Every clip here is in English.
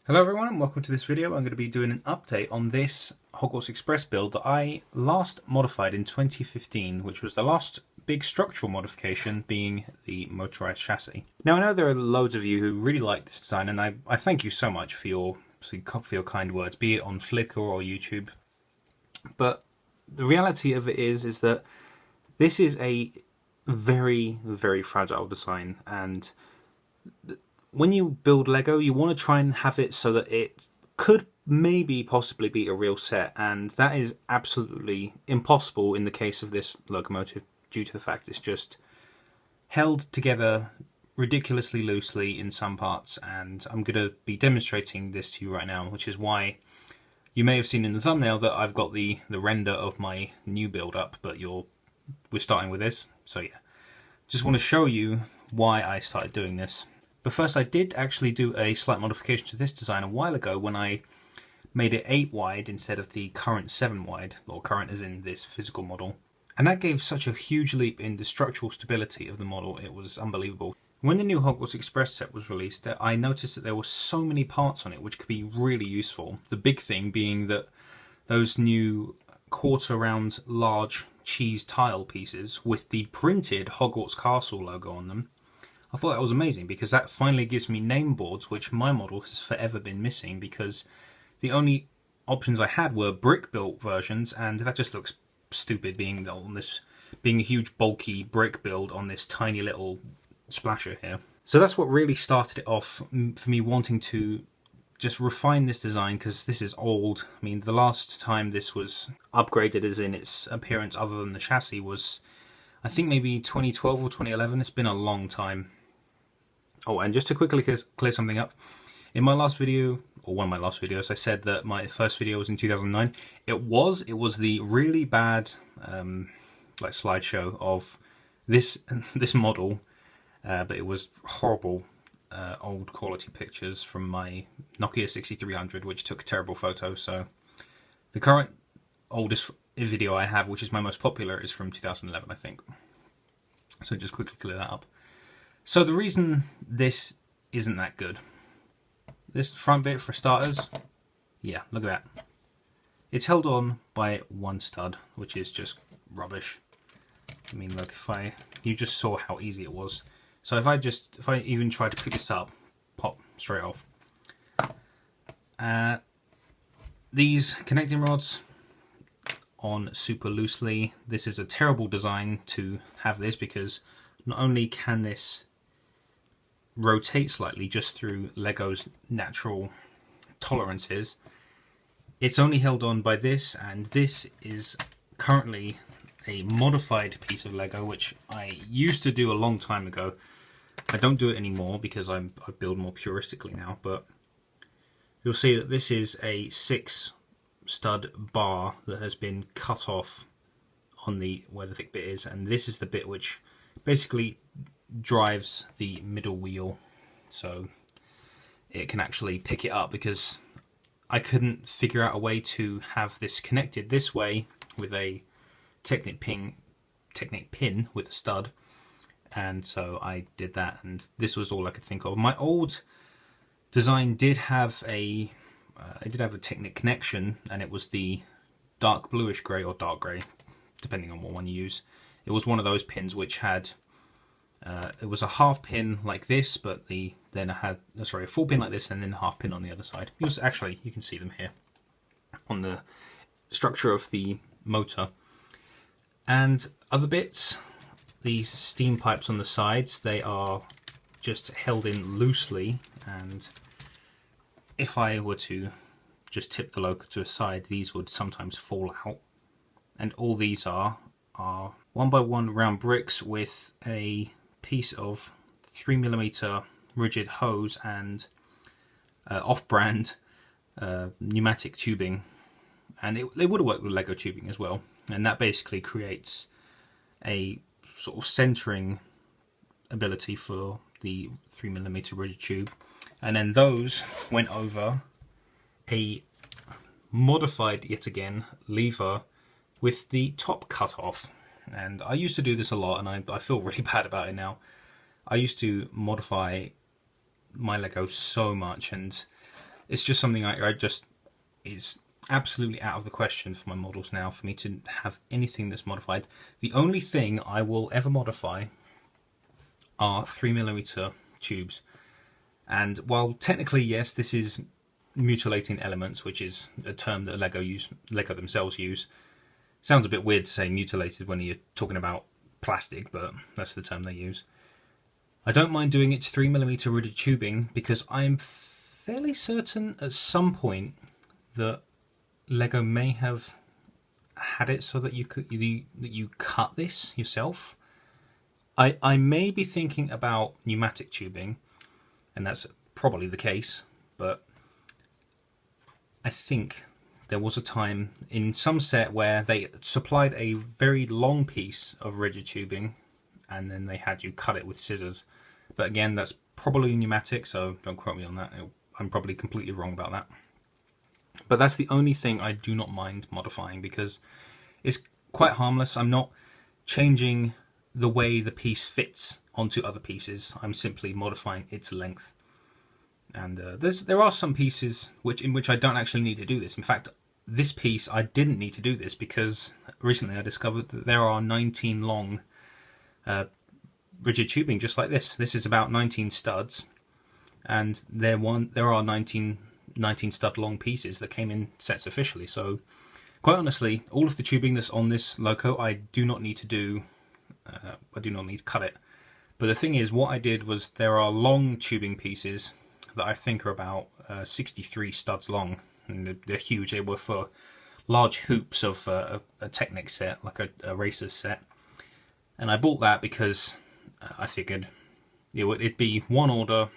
Hello everyone and welcome to this video. I'm going to be doing an update on this Hogwarts Express build that I last modified in 2015, which was the last big structural modification being the motorized chassis. Now I know there are loads of you who really like this design, and I thank you so much for your kind words, be it on Flickr or YouTube. But the reality of it is that this is a very, very fragile design, and when you build Lego, you want to try and have it so that it could possibly be a real set, and that is absolutely impossible in the case of this locomotive due to the fact it's just held together ridiculously loosely in some parts, and I'm going to be demonstrating this to you right now, which is why you may have seen in the thumbnail that I've got the render of my new build up, but we're starting with this, so yeah. Just want to show you why I started doing this. But first, I did actually do a slight modification to this design a while ago when I made it 8 wide instead of the current 7 wide, or current as in this physical model. And that gave such a huge leap in the structural stability of the model, it was unbelievable. When the new Hogwarts Express set was released, I noticed that there were so many parts on it which could be really useful. The big thing being that those new quarter round large cheese tile pieces with the printed Hogwarts Castle logo on them, I thought that was amazing because that finally gives me name boards, which my model has forever been missing because the only options I had were brick built versions, and that just looks stupid being a huge bulky brick build on this tiny little splasher here. So that's what really started it off for me wanting to just refine this design, because this is old. I mean, the last time this was upgraded as in its appearance other than the chassis was, I think, maybe 2012 or 2011. It's been a long time. Oh, and just to quickly clear something up, in my last video, or one of my last videos, I said that my first video was in 2009. It was the really bad like slideshow of this model, but it was horrible old quality pictures from my Nokia 6300, which took terrible photos. So the current oldest video I have, which is my most popular, is from 2011, I think. So just quickly clear that up. So the reason this isn't that good, this front bit for starters, yeah, look at that. It's held on by one stud, which is just rubbish. I mean, look, you just saw how easy it was. So if I even try to pick this up, pop straight off. These connecting rods on super loosely. This is a terrible design to have this, because not only can this rotate slightly just through Lego's natural tolerances, it's only held on by this, and this is currently a modified piece of Lego which I used to do a long time ago. I don't do it anymore because I build more puristically now, but you'll see that this is a 6 stud bar that has been cut off on where the thick bit is, and this is the bit which basically drives the middle wheel, so it can actually pick it up, because I couldn't figure out a way to have this connected this way with a Technic pin with a stud, and so I did that, and this was all I could think of. My old design did have a Technic connection, and it was the dark bluish grey or dark grey, depending on what one you use. It was one of those pins which had it was a half pin like this, but then I had a full pin like this, and then a half pin on the other side. Actually, you can see them here on the structure of the motor. And other bits, these steam pipes on the sides, they are just held in loosely, and if I were to just tip the loco to a side, these would sometimes fall out. And all these are 1x1 round bricks with a piece of 3mm rigid hose and off-brand pneumatic tubing, and they would have worked with Lego tubing as well, and that basically creates a sort of centering ability for the 3mm rigid tube. And then those went over a modified, yet again, lever with the top cut off. And I used to do this a lot, and I feel really bad about it now. I used to modify my Lego so much, and it's just something it's absolutely out of the question for my models now for me to have anything that's modified. The only thing I will ever modify are 3mm tubes. And while technically, yes, this is mutilating elements, which is a term that Lego themselves use. Sounds a bit weird to say mutilated when you're talking about plastic, but that's the term they use. I don't mind doing it to 3mm rigid tubing because I'm fairly certain at some point that Lego may have had it so that you cut this yourself. I may be thinking about pneumatic tubing, and that's probably the case, but I think there was a time in some set where they supplied a very long piece of rigid tubing and then they had you cut it with scissors. But again, that's probably pneumatic, so don't quote me on that. I'm probably completely wrong about that. But that's the only thing I do not mind modifying because it's quite harmless. I'm not changing the way the piece fits onto other pieces. I'm simply modifying its length. And there are some pieces in which I don't actually need to do this. In fact, this piece I didn't need to do this because recently I discovered that there are 19 long rigid tubing just like this. This is about 19 studs, and there are 19 stud long pieces that came in sets officially. So quite honestly, all of the tubing that's on this loco I do not need to do. I do not need to cut it. But the thing is, what I did was there are long tubing pieces that I think are about 63 studs long, and they're huge. They were for large hoops of a Technic set, like a racer's set. And I bought that because I figured it'd be one order.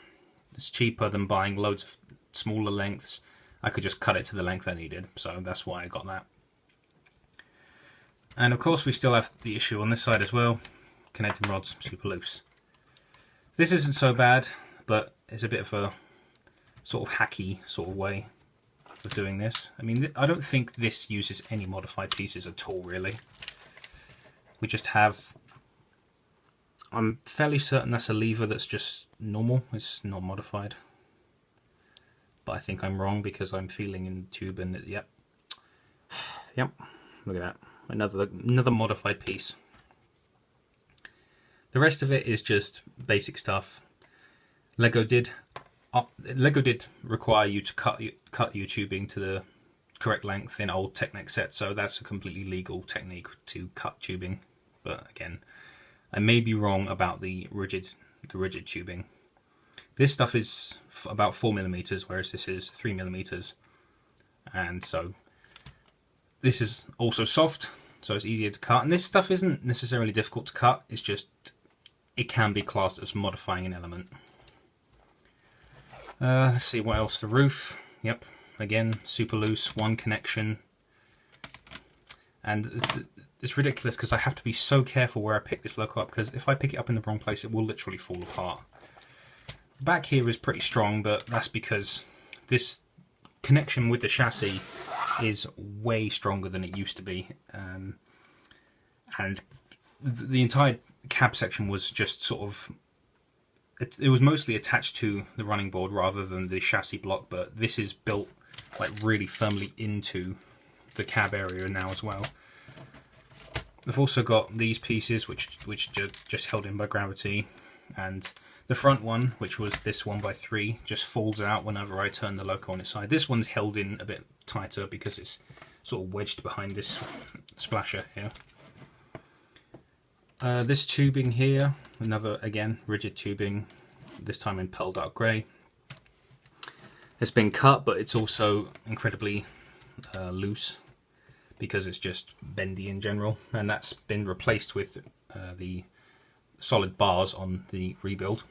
It's cheaper than buying loads of smaller lengths. I could just cut it to the length I needed, so that's why I got that. And of course we still have the issue on this side as well. Connecting rods super loose. This isn't so bad, but it's a bit of a sort of hacky sort of way of doing this. I mean, I don't think this uses any modified pieces at all, really. We just have... I'm fairly certain that's a lever that's just normal. It's not modified. But I think I'm wrong because I'm feeling in the tube and yep. Yep, look at that. Another modified piece. The rest of it is just basic stuff. Lego did require you to cut your tubing to the correct length in old Technic sets, so that's a completely legal technique to cut tubing. But again, I may be wrong about the rigid tubing. This stuff is about 4mm, whereas this is 3mm, and so this is also soft, so it's easier to cut. And this stuff isn't necessarily difficult to cut. It's just it can be classed as modifying an element. Let's see what else. The roof, yep, again super loose, one connection, and it's ridiculous because I have to be so careful where I pick this loco up, because if I pick it up in the wrong place it will literally fall apart. The back here is pretty strong, but that's because this connection with the chassis is way stronger than it used to be, and the entire cab section was just sort of... It was mostly attached to the running board rather than the chassis block, but this is built like really firmly into the cab area now as well. I've also got these pieces which just held in by gravity, and the front one, which was this 1x3, just falls out whenever I turn the loco on its side. This one's held in a bit tighter because it's sort of wedged behind this splasher here. This tubing here, another, again, rigid tubing, this time in pearl dark grey. It's been cut, but it's also incredibly loose because it's just bendy in general, and that's been replaced with the solid bars on the rebuild.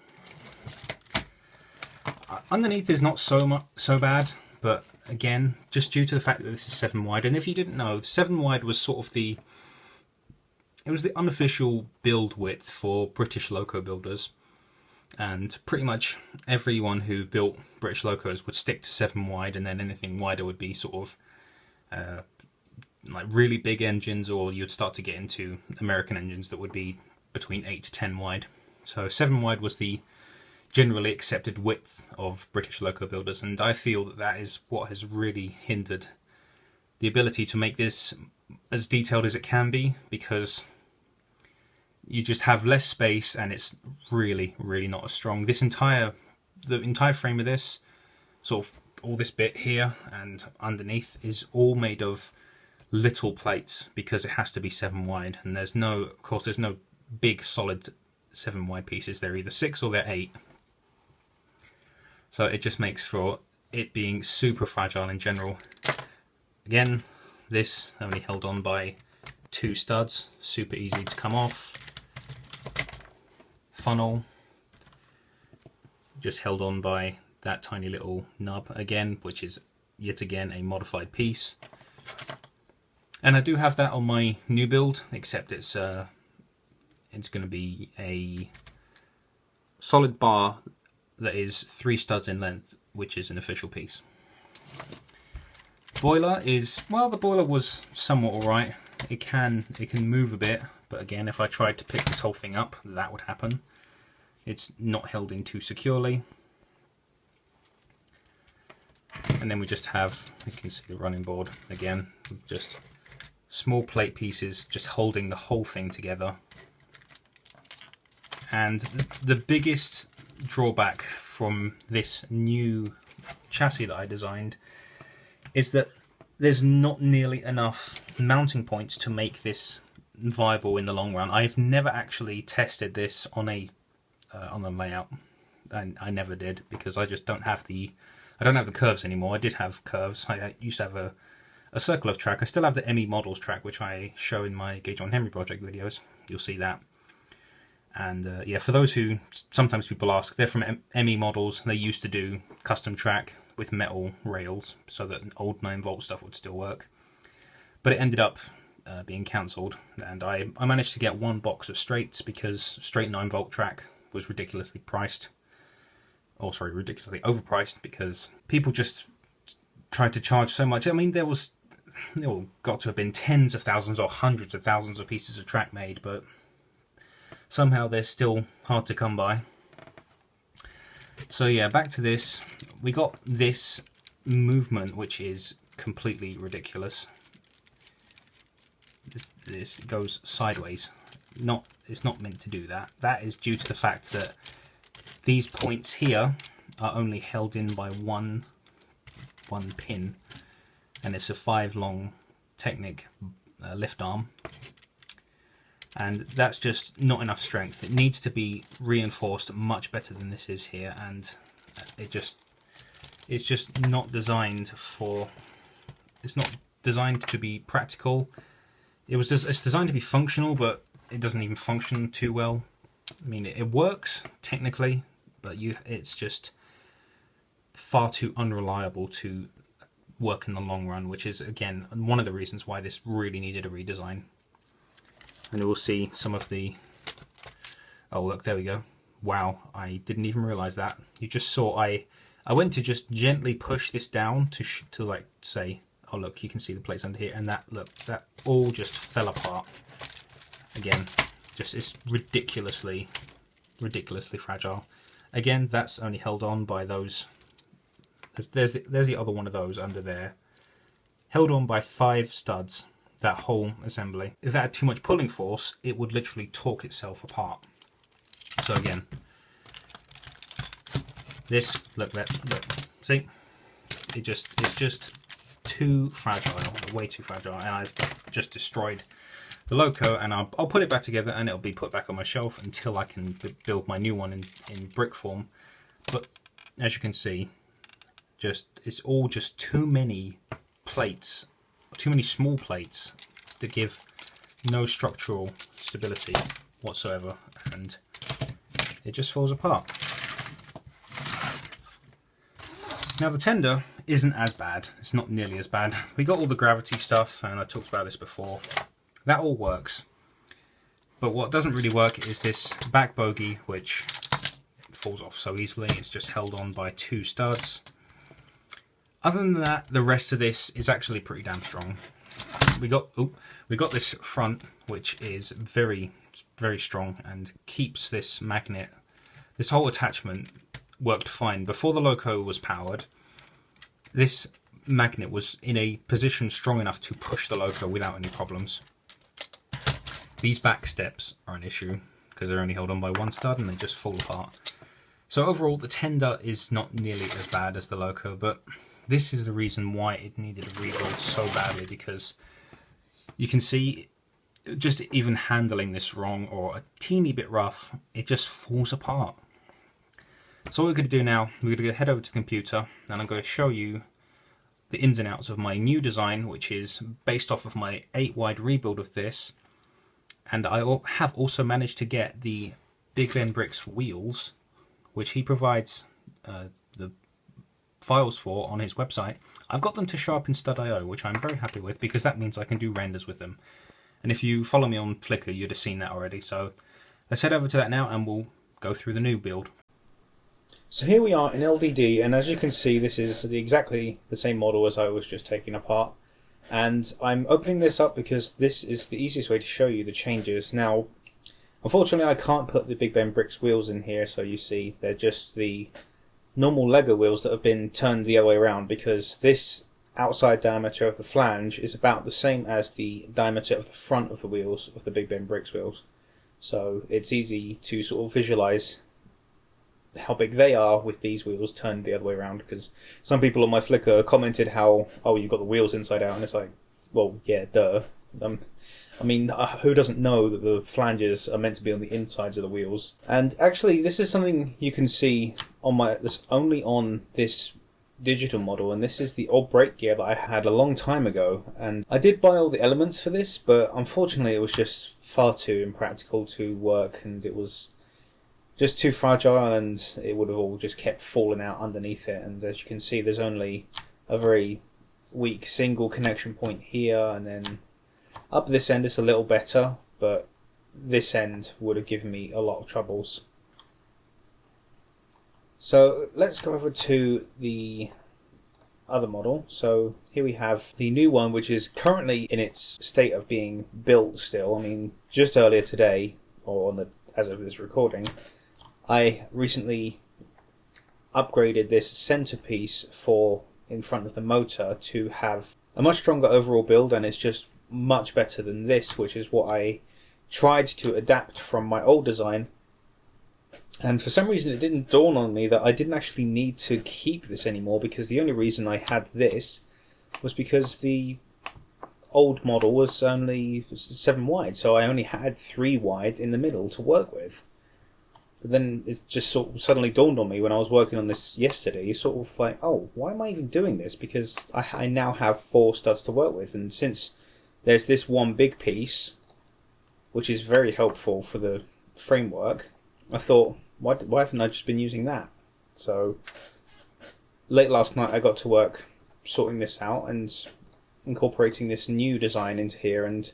Underneath is not so bad, but again, just due to the fact that this is 7 wide, and if you didn't know, 7 wide was sort of the unofficial build width for British loco builders, and pretty much everyone who built British locos would stick to 7 wide, and then anything wider would be sort of like really big engines, or you'd start to get into American engines that would be between 8 to 10 wide. So 7 wide was the generally accepted width of British loco builders, and I feel that that is what has really hindered the ability to make this as detailed as it can be, because you just have less space and it's really not as strong. The entire frame of this, sort of all this bit here and underneath, is all made of little plates because it has to be 7 wide, and there's no big solid 7 wide pieces. They're either 6 or they're 8. So it just makes for it being super fragile in general. Again, this only held on by 2 studs, super easy to come off. Funnel, just held on by that tiny little nub again, which is yet again a modified piece. And I do have that on my new build, except it's going to be a solid bar that is 3 studs in length, which is an official piece. Boiler is, well, the boiler was somewhat alright. It can move a bit, but again, if I tried to pick this whole thing up, that would happen. It's not held in too securely. And then we just have, you can see the running board again, just small plate pieces just holding the whole thing together. And the biggest drawback from this new chassis that I designed is that there's not nearly enough mounting points to make this viable in the long run. I've never actually tested this on a layout, and I never did, because I just don't have the curves anymore. I did have curves. I used to have a circle of track. I still have the ME models track, which I show in my Gauge on Henry project videos. You'll see that. And yeah, for those who, sometimes people ask, they're from ME models. They used to do custom track with metal rails so that old 9-volt stuff would still work. But it ended up being cancelled, and I managed to get 1 box of straights because straight 9-volt track was ridiculously priced. Or sorry, ridiculously overpriced, because people just tried to charge so much. I mean, there got to have been tens of thousands or hundreds of thousands of pieces of track made, but somehow they're still hard to come by. So yeah, back to this. We got this movement, which is completely ridiculous. This goes sideways. It's not meant to do that. That is due to the fact that these points here are only held in by one pin, and it's a 5 long Technic lift arm, and that's just not enough strength. It needs to be reinforced much better than this is here, and it's just not designed for. It's not designed to be practical. It's designed to be functional, but it doesn't even function too well. I mean, it works technically, but it's just far too unreliable to work in the long run, which is again one of the reasons why this really needed a redesign. And we'll see some of the, oh look, there we go. Wow, I didn't even realize that. You just saw I went to just gently push this down to like say, oh look, you can see the plates under here, and that all just fell apart. Again, it's ridiculously fragile. Again, that's only held on by those. There's the other one of those under there, held on by 5 studs. That whole assembly. If that had too much pulling force, it would literally torque itself apart. So again, this look, see, it's just too fragile, way too fragile, and I've just destroyed the loco, and I'll put it back together and it'll be put back on my shelf until I can build my new one in brick form. But as you can see, it's all just too many plates, too many small plates to give no structural stability whatsoever, and it just falls apart. Now the tender isn't as bad, it's not nearly as bad. We got all the gravity stuff, and I talked about this before. That all works. But what doesn't really work is this back bogie, which falls off so easily. It's just held on by 2 studs. Other than that, the rest of this is actually pretty damn strong. We got this front, which is very, very strong and keeps this magnet, this whole attachment worked fine. Before the loco was powered, this magnet was in a position strong enough to push the loco without any problems. These back steps are an issue because they're only held on by one stud and they just fall apart. So overall the tender is not nearly as bad as the loco, but this is the reason why it needed a rebuild so badly, because you can see just even handling this wrong or a teeny bit rough, it just falls apart. So what we're going to do now, we're going to head over to the computer and I'm going to show you the ins and outs of my new design, which is based off of my 8 wide rebuild of this. And I have also managed to get the Big Ben Bricks wheels, which he provides the files for on his website. I've got them to show up in Stud.io, which I'm very happy with because that means I can do renders with them. And if you follow me on Flickr, you'd have seen that already. So let's head over to that now and we'll go through the new build. So here we are in LDD, and as you can see, this is exactly the same model as I was just taking apart. And I'm opening this up because this is the easiest way to show you the changes. Now, unfortunately, I can't put the Big Ben Bricks wheels in here, so you see they're just the normal Lego wheels that have been turned the other way around, because this outside diameter of the flange is about the same as the diameter of the front of the wheels of the Big Ben Bricks wheels. So it's easy to sort of visualize how big they are with these wheels turned the other way around, because some people on my Flickr commented how, oh, you've got the wheels inside out, and it's like, well, yeah, duh. I mean, who doesn't know that the flanges are meant to be on the insides of the wheels? And actually, this is something you can see on this only on this digital model, and this is the old brake gear that I had a long time ago. And I did buy all the elements for this, but unfortunately it was just far too impractical to work, and it was just too fragile, and it would have all just kept falling out underneath it. And as you can see, there's only a very weak single connection point here, and then up this end it's a little better, but this end would have given me a lot of troubles. So let's go over to the other model. So here we have the new one, which is currently in its state of being built still. I mean, just earlier today, or on as of this recording, I recently upgraded this centerpiece for in front of the motor to have a much stronger overall build, and it's just much better than this, which is what I tried to adapt from my old design. And for some reason it didn't dawn on me that I didn't actually need to keep this anymore, because the only reason I had this was because the old model was only 7 wide, so I only had 3 wide in the middle to work with. But then it just sort of suddenly dawned on me when I was working on this yesterday, sort of like, oh, why am I even doing this? Because I now have 4 studs to work with, and since there's this one big piece, which is very helpful for the framework, I thought, why haven't I just been using that? So late last night I got to work sorting this out and incorporating this new design into here, and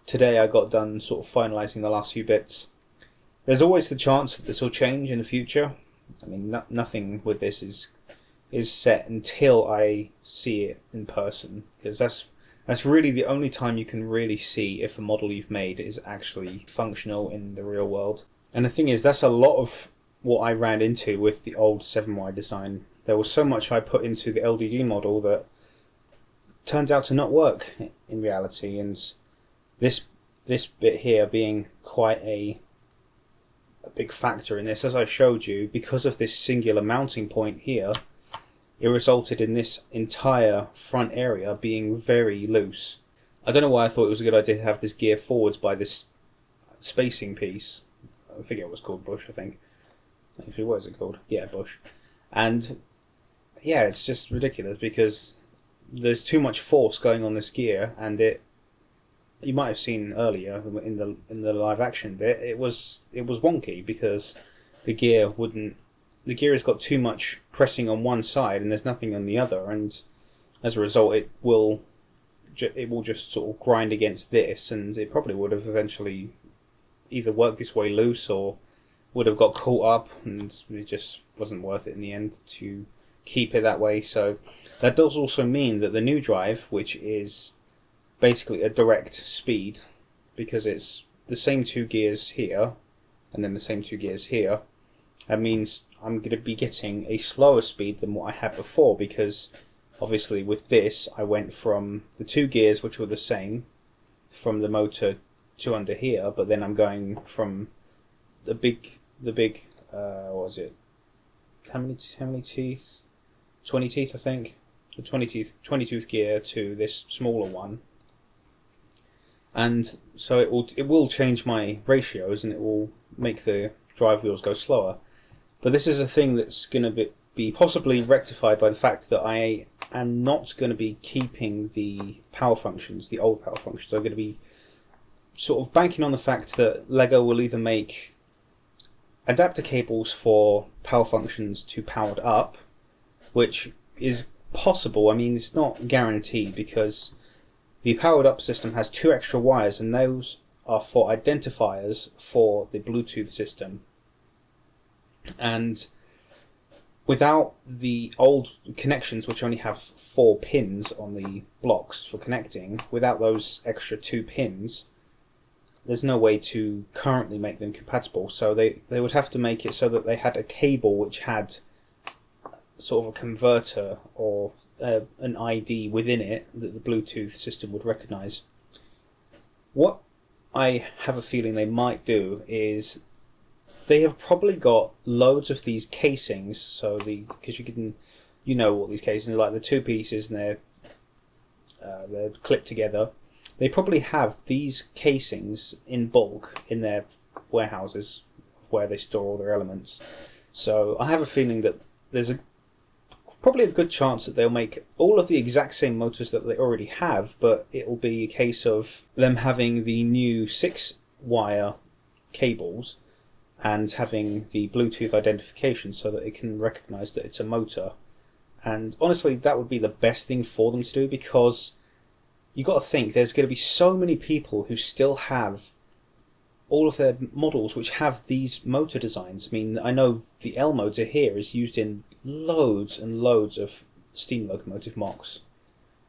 today I got done sort of finalising the last few bits. There's always the chance that this will change in the future. I mean, nothing with this is set until I see it in person, because that's really the only time you can really see if a model you've made is actually functional in the real world. And the thing is, that's a lot of what I ran into with the old 7Y design. There was so much I put into the LDD model that turned out to not work in reality, and this bit here being quite a big factor in this, as I showed you, because of this singular mounting point here, it resulted in this entire front area being very loose. I don't know why I thought it was a good idea to have this gear forwards by this spacing piece. I think it was called Bush, I think. Actually, what is it called? Yeah, Bush. And yeah, it's just ridiculous because there's too much force going on this gear, and you might have seen earlier in the live action bit, it was wonky because the gear has got too much pressing on one side and there's nothing on the other, and as a result it will just sort of grind against this, and it probably would have eventually either worked this way loose or would have got caught up, and it just wasn't worth it in the end to keep it that way. So that does also mean that the new drive, which is basically a direct speed, because it's the same 2 gears here and then the same 2 gears here, that means I'm going to be getting a slower speed than what I had before, because obviously with this I went from the two gears, which were the same, from the motor to under here, but then I'm going from the big what was it? How many teeth? 20 teeth, I think. The 20 tooth gear to this smaller one, and so it will change my ratios and it will make the drive wheels go slower. But this is a thing that's going to be possibly rectified by the fact that I am not going to be keeping the power functions, the old power functions. I'm going to be sort of banking on the fact that LEGO will either make adapter cables for power functions to powered up, which is possible. I mean, it's not guaranteed, because the powered up system has 2 extra wires, and those are for identifiers for the Bluetooth system. And without the old connections, which only have 4 pins on the blocks for connecting, without those extra 2 pins, there's no way to currently make them compatible. So they would have to make it so that they had a cable which had sort of a converter or an ID within it that the Bluetooth system would recognize. What I have a feeling they might do is they have probably got loads of these casings, so because you know what these casings are like, the 2 pieces, and they're clipped together. They probably have these casings in bulk in their warehouses where they store all their elements. So I have a feeling that there's probably a good chance that they'll make all of the exact same motors that they already have, but it'll be a case of them having the new 6-wire cables and having the Bluetooth identification so that it can recognize that it's a motor. And honestly, that would be the best thing for them to do, because you got to think there's going to be so many people who still have all of their models which have these motor designs. I mean, I know the L motor here is used in loads and loads of steam locomotive MOCs,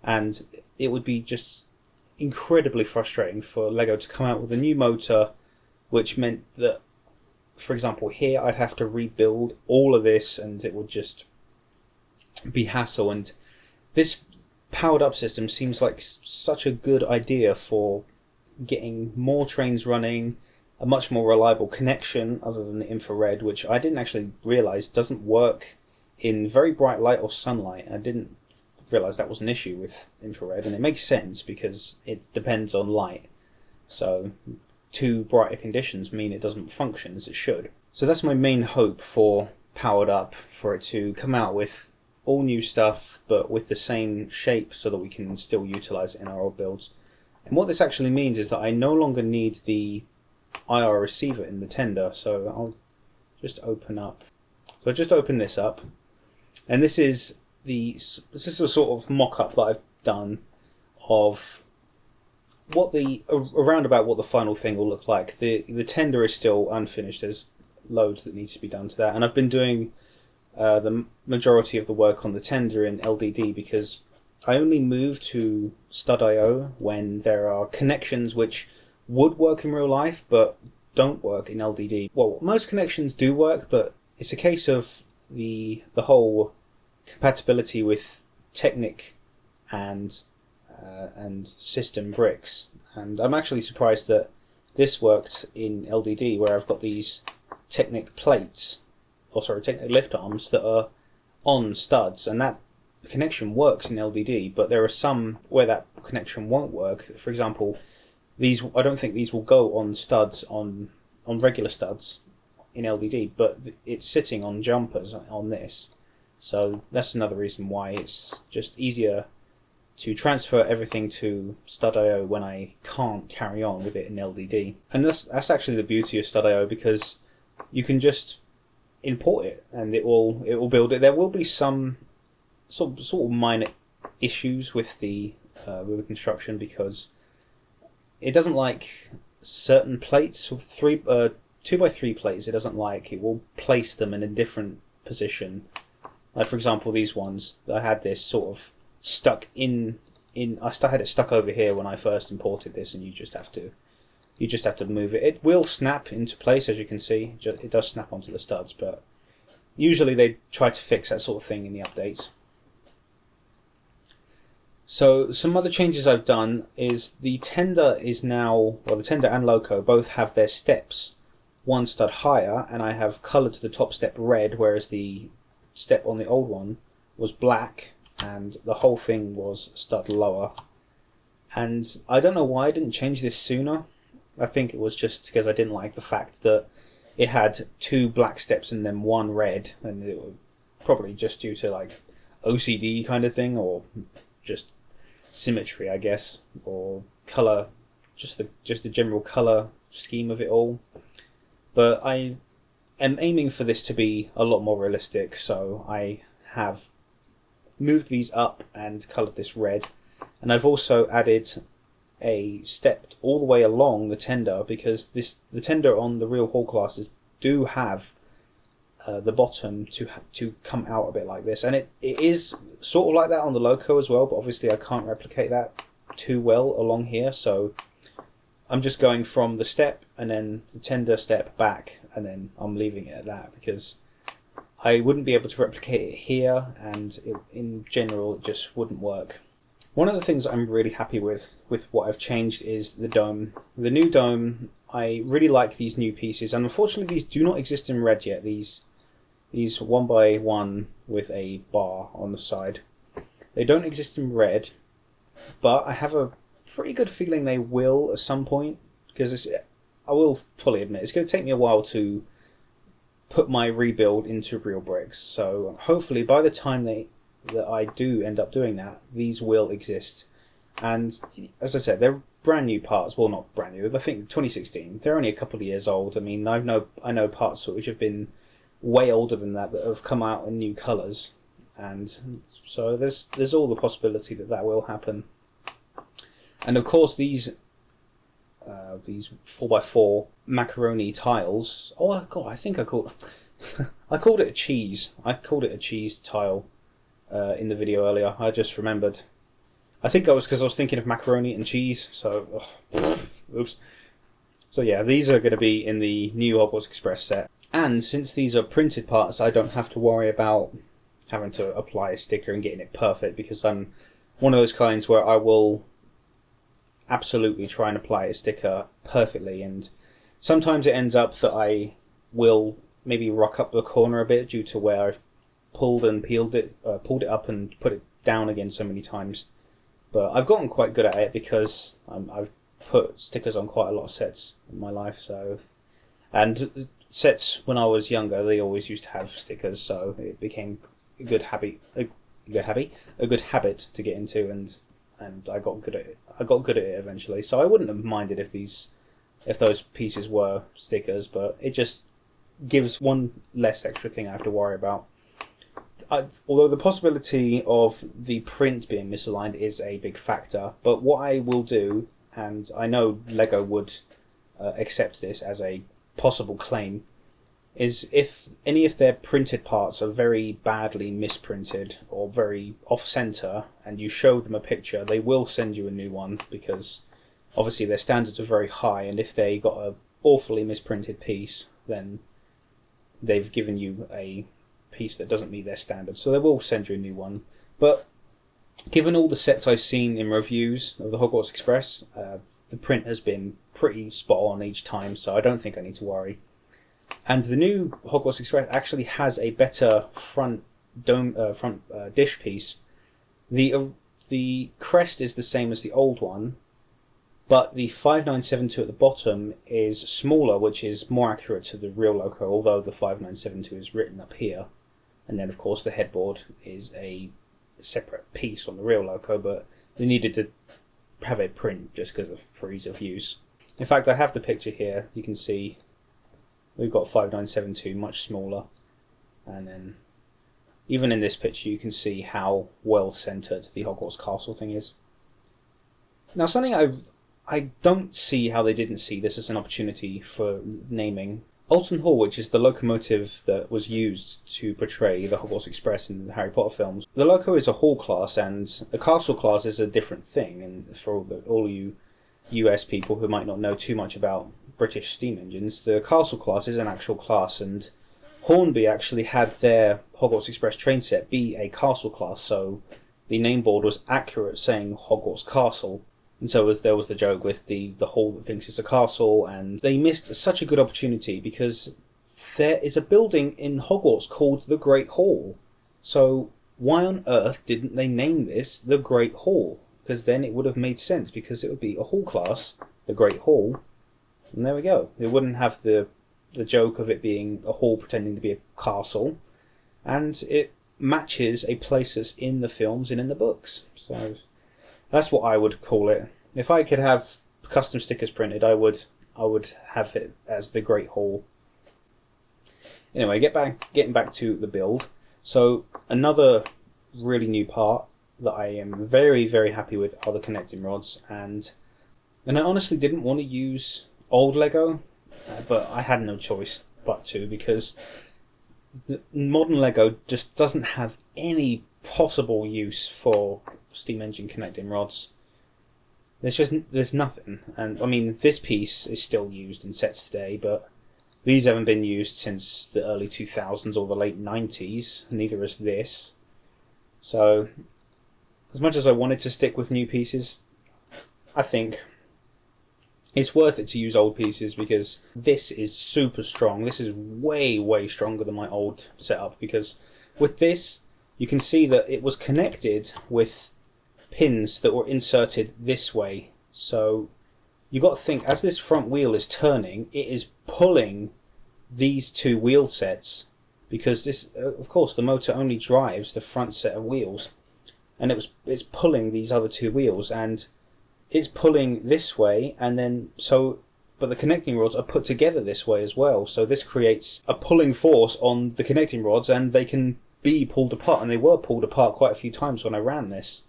and it would be just incredibly frustrating for LEGO to come out with a new motor, which meant that, for example, here I'd have to rebuild all of this, and it would just be hassle. And this powered up system seems like such a good idea for getting more trains running, a much more reliable connection other than the infrared, which I didn't actually realize doesn't work in very bright light or sunlight. I didn't realize that was an issue with infrared, and it makes sense because it depends on light. So too brighter conditions mean it doesn't function as it should. So that's my main hope for powered up, for it to come out with all new stuff but with the same shape so that we can still utilize it in our old builds. And what this actually means is that I no longer need the IR receiver in the tender. So I'll just open up. So I just opened this up, and this is a sort of mock-up that I've done of around about what the final thing will look like. The tender is still unfinished. There's loads that needs to be done to that, and I've been doing the majority of the work on the tender in LDD, because I only move to Stud.io when there are connections which would work in real life but don't work in LDD. Well, most connections do work, but it's a case of the whole compatibility with Technic and system bricks. And I'm actually surprised that this worked in LDD, where I've got these Technic plates, Technic lift arms that are on studs, and that connection works in LDD, but there are some where that connection won't work. For example, these, I don't think these will go on studs, on regular studs in LDD, but it's sitting on jumpers on this. So that's another reason why it's just easier to transfer everything to Stud.io when I can't carry on with it in LDD. And that's actually the beauty of Stud.io, because you can just import it and it will build it. There will be some sort of minor issues with the construction, because it doesn't like certain plates, 2x3 plates. It doesn't like. It will place them in a different position. Like, for example, these ones, I had this sort of stuck in. I had it stuck over here when I first imported this, and you just have to move it. It will snap into place, as you can see. It does snap onto the studs, but usually they try to fix that sort of thing in the updates. So some other changes I've done is the tender is now, well, the tender and loco both have their steps one stud higher, and I have coloured the top step red, whereas the step on the old one was black and the whole thing was a stud lower. And I don't know why I didn't change this sooner. I think it was just because I didn't like the fact that it had 2 black steps and then 1 red, and it was probably just due to like OCD kind of thing, or just symmetry, I guess, or colour, just the general colour scheme of it all. But I am aiming for this to be a lot more realistic, so I have moved these up and coloured this red, and I've also added a step all the way along the tender, because the tender on the real Hall classes do have the bottom to come out a bit like this, and it is sort of like that on the loco as well, but obviously I can't replicate that too well along here, so I'm just going from the step and then the tender step back, and then I'm leaving it at that because I wouldn't be able to replicate it here, and in general it just wouldn't work. One of the things I'm really happy with what I've changed is the dome. The new dome, I really like these new pieces, and unfortunately these do not exist in red yet. These 1x1 with a bar on the side. They don't exist in red, but I have a pretty good feeling they will at some point, because I will fully admit it's going to take me a while to put my rebuild into real bricks. So hopefully by the time that I do end up doing that, these will exist. And as I said, they're brand new parts. Well, not brand new. I think 2016. They're only a couple of years old. I mean, I know parts which have been way older than that have come out in new colours, and so there's all the possibility that will happen. And of course these 4x4 macaroni tiles. Oh god, I think I called it a cheese. I called it a cheese tile in the video earlier. I just remembered. I think I was because I was thinking of macaroni and cheese. So oops. So yeah, these are going to be in the new Hogwarts Express set. And since these are printed parts, I don't have to worry about having to apply a sticker and getting it perfect, because I'm one of those kinds where I will absolutely try and apply a sticker perfectly, and sometimes it ends up that I will maybe rock up the corner a bit due to where I've pulled it up and put it down again so many times. But I've gotten quite good at it because I've put stickers on quite a lot of sets in my life, and sets when I was younger, they always used to have stickers, so it became a good habit to get into, and I got good at it. I got good at it eventually, so I wouldn't have minded if those pieces were stickers, but it just gives one less extra thing I have to worry about. Although the possibility of the print being misaligned is a big factor, but what I will do, and I know Lego would accept this as a possible claim, is if any of their printed parts are very badly misprinted or very off-center and you show them a picture, they will send you a new one, because obviously their standards are very high, and if they got an awfully misprinted piece, then they've given you a piece that doesn't meet their standards, so they will send you a new one. But given all the sets I've seen in reviews of the Hogwarts Express, the print has been pretty spot on each time, so I don't think I need to worry. And the new Hogwarts Express actually has a better front dish piece. The crest is the same as the old one, but the 5972 at the bottom is smaller, which is more accurate to the real logo, although the 5972 is written up here. And then of course the headboard is a separate piece on the real logo, but they needed to have a print just because for ease of use. In fact, I have the picture here. You can see we've got 5972 much smaller, and then even in this picture you can see how well centered the Hogwarts Castle thing is. Now, something I don't see how they didn't see this as an opportunity for naming. Alton Hall, which is the locomotive that was used to portray the Hogwarts Express in the Harry Potter films. The loco is a Hall class, and a Castle class is a different thing. And for all you US people who might not know too much about British steam engines, the Castle class is an actual class, and Hornby actually had their Hogwarts Express train set be a castle class, so the name board was accurate, saying Hogwarts Castle. And so there was the joke with the hall that thinks it's a castle, and they missed such a good opportunity because there is a building in Hogwarts called the Great Hall. So why on earth didn't they name this the Great Hall? Because then it would have made sense, because it would be a hall class, the Great Hall, and there we go. It wouldn't have the joke of it being a hall pretending to be a castle, and it matches a place that's in the films and in the books. So that's what I would call it. If I could have custom stickers printed, I would have it as the Great Hall. Anyway, getting back to the build. So another really new part that I am very, very happy with are the connecting rods, and I honestly didn't want to use old Lego, but I had no choice but to, because the modern Lego just doesn't have any possible use for steam engine connecting rods. There's nothing. And I mean, this piece is still used in sets today, but these haven't been used since the early 2000s or the late 90s, neither is this. So as much as I wanted to stick with new pieces, I think it's worth it to use old pieces, because this is super strong. This is way, way stronger than my old setup, because with this, you can see that it was connected with pins that were inserted this way. So you got to think, as this front wheel is turning, it is pulling these two wheel sets, because this, of course, the motor only drives the front set of wheels, and it's pulling these other two wheels, and it's pulling this way, and then but the connecting rods are put together this way as well, so this creates a pulling force on the connecting rods, and they can be pulled apart, and they were pulled apart quite a few times when I ran this.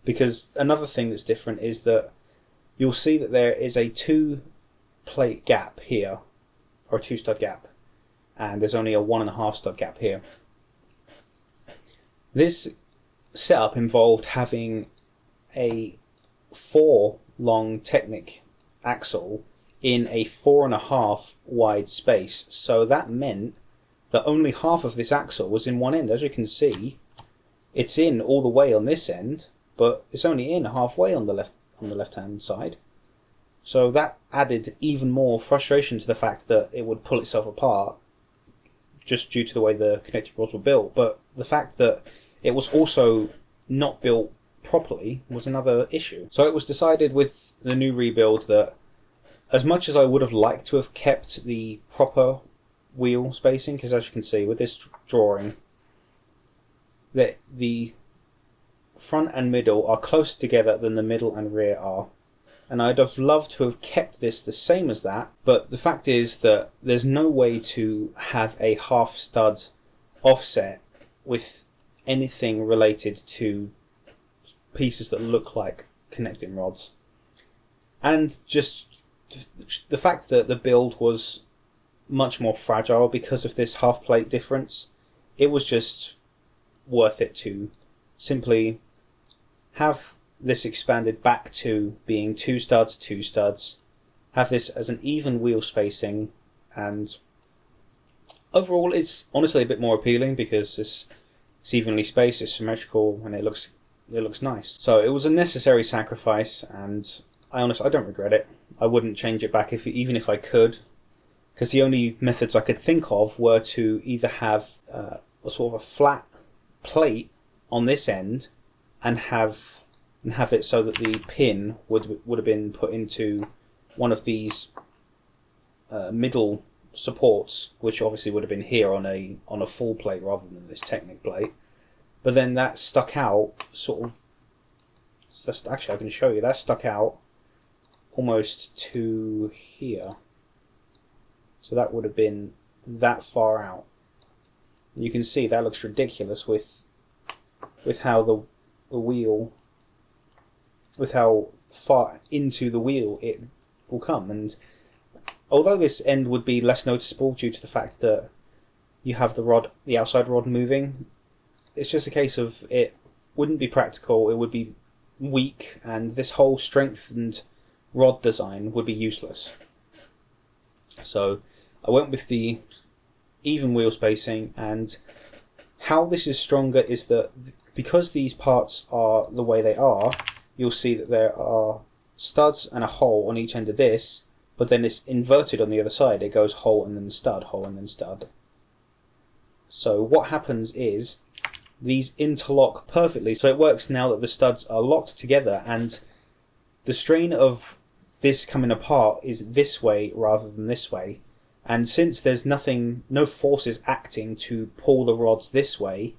Because another thing that's different is that you'll see that there is a 2-plate gap here, or a 2-stud gap, and there's only a 1.5 stud gap here. This setup involved having a 4-long Technic axle in a 4.5 wide space, so that meant that only half of this axle was in one end. As you can see, it's in all the way on this end, but it's only in halfway on the left hand side. So that added even more frustration to the fact that it would pull itself apart, just due to the way the connecting rods were built. But the fact that it was also not built properly was another issue. So it was decided with the new rebuild that, as much as I would have liked to have kept the proper wheel spacing, because as you can see with this drawing, that the front and middle are closer together than the middle and rear are, and I'd have loved to have kept this the same as that, but the fact is that there's no way to have a half stud offset with anything related to pieces that look like connecting rods. And just the fact that the build was much more fragile because of this half plate difference, it was just worth it to simply have this expanded back to being 2 studs, have this as an even wheel spacing, and overall it's honestly a bit more appealing because it's evenly spaced, it's symmetrical, and it looks nice. So it was a necessary sacrifice, and I don't regret it. I wouldn't change it back even if I could, because the only methods I could think of were to either have a sort of a flat plate on this end and have it so that the pin would have been put into one of these middle supports, which obviously would have been here on a full plate rather than this Technic plate. But then that stuck out actually I can show you, that stuck out almost to here. So that would have been that far out. You can see that looks ridiculous with how the wheel, with how far into the wheel it will come. And although this end would be less noticeable due to the fact that you have the outside rod moving, it's just a case of it wouldn't be practical, it would be weak, and this whole strengthened rod design would be useless. So I went with the even wheel spacing. And how this is stronger is that because these parts are the way they are, you'll see that there are studs and a hole on each end of this, but then it's inverted on the other side. It goes hole and then stud, hole and then stud. So what happens is these interlock perfectly. So it works now that the studs are locked together, and the strain of this coming apart is this way rather than this way. And since there's no forces acting to pull the rods this way,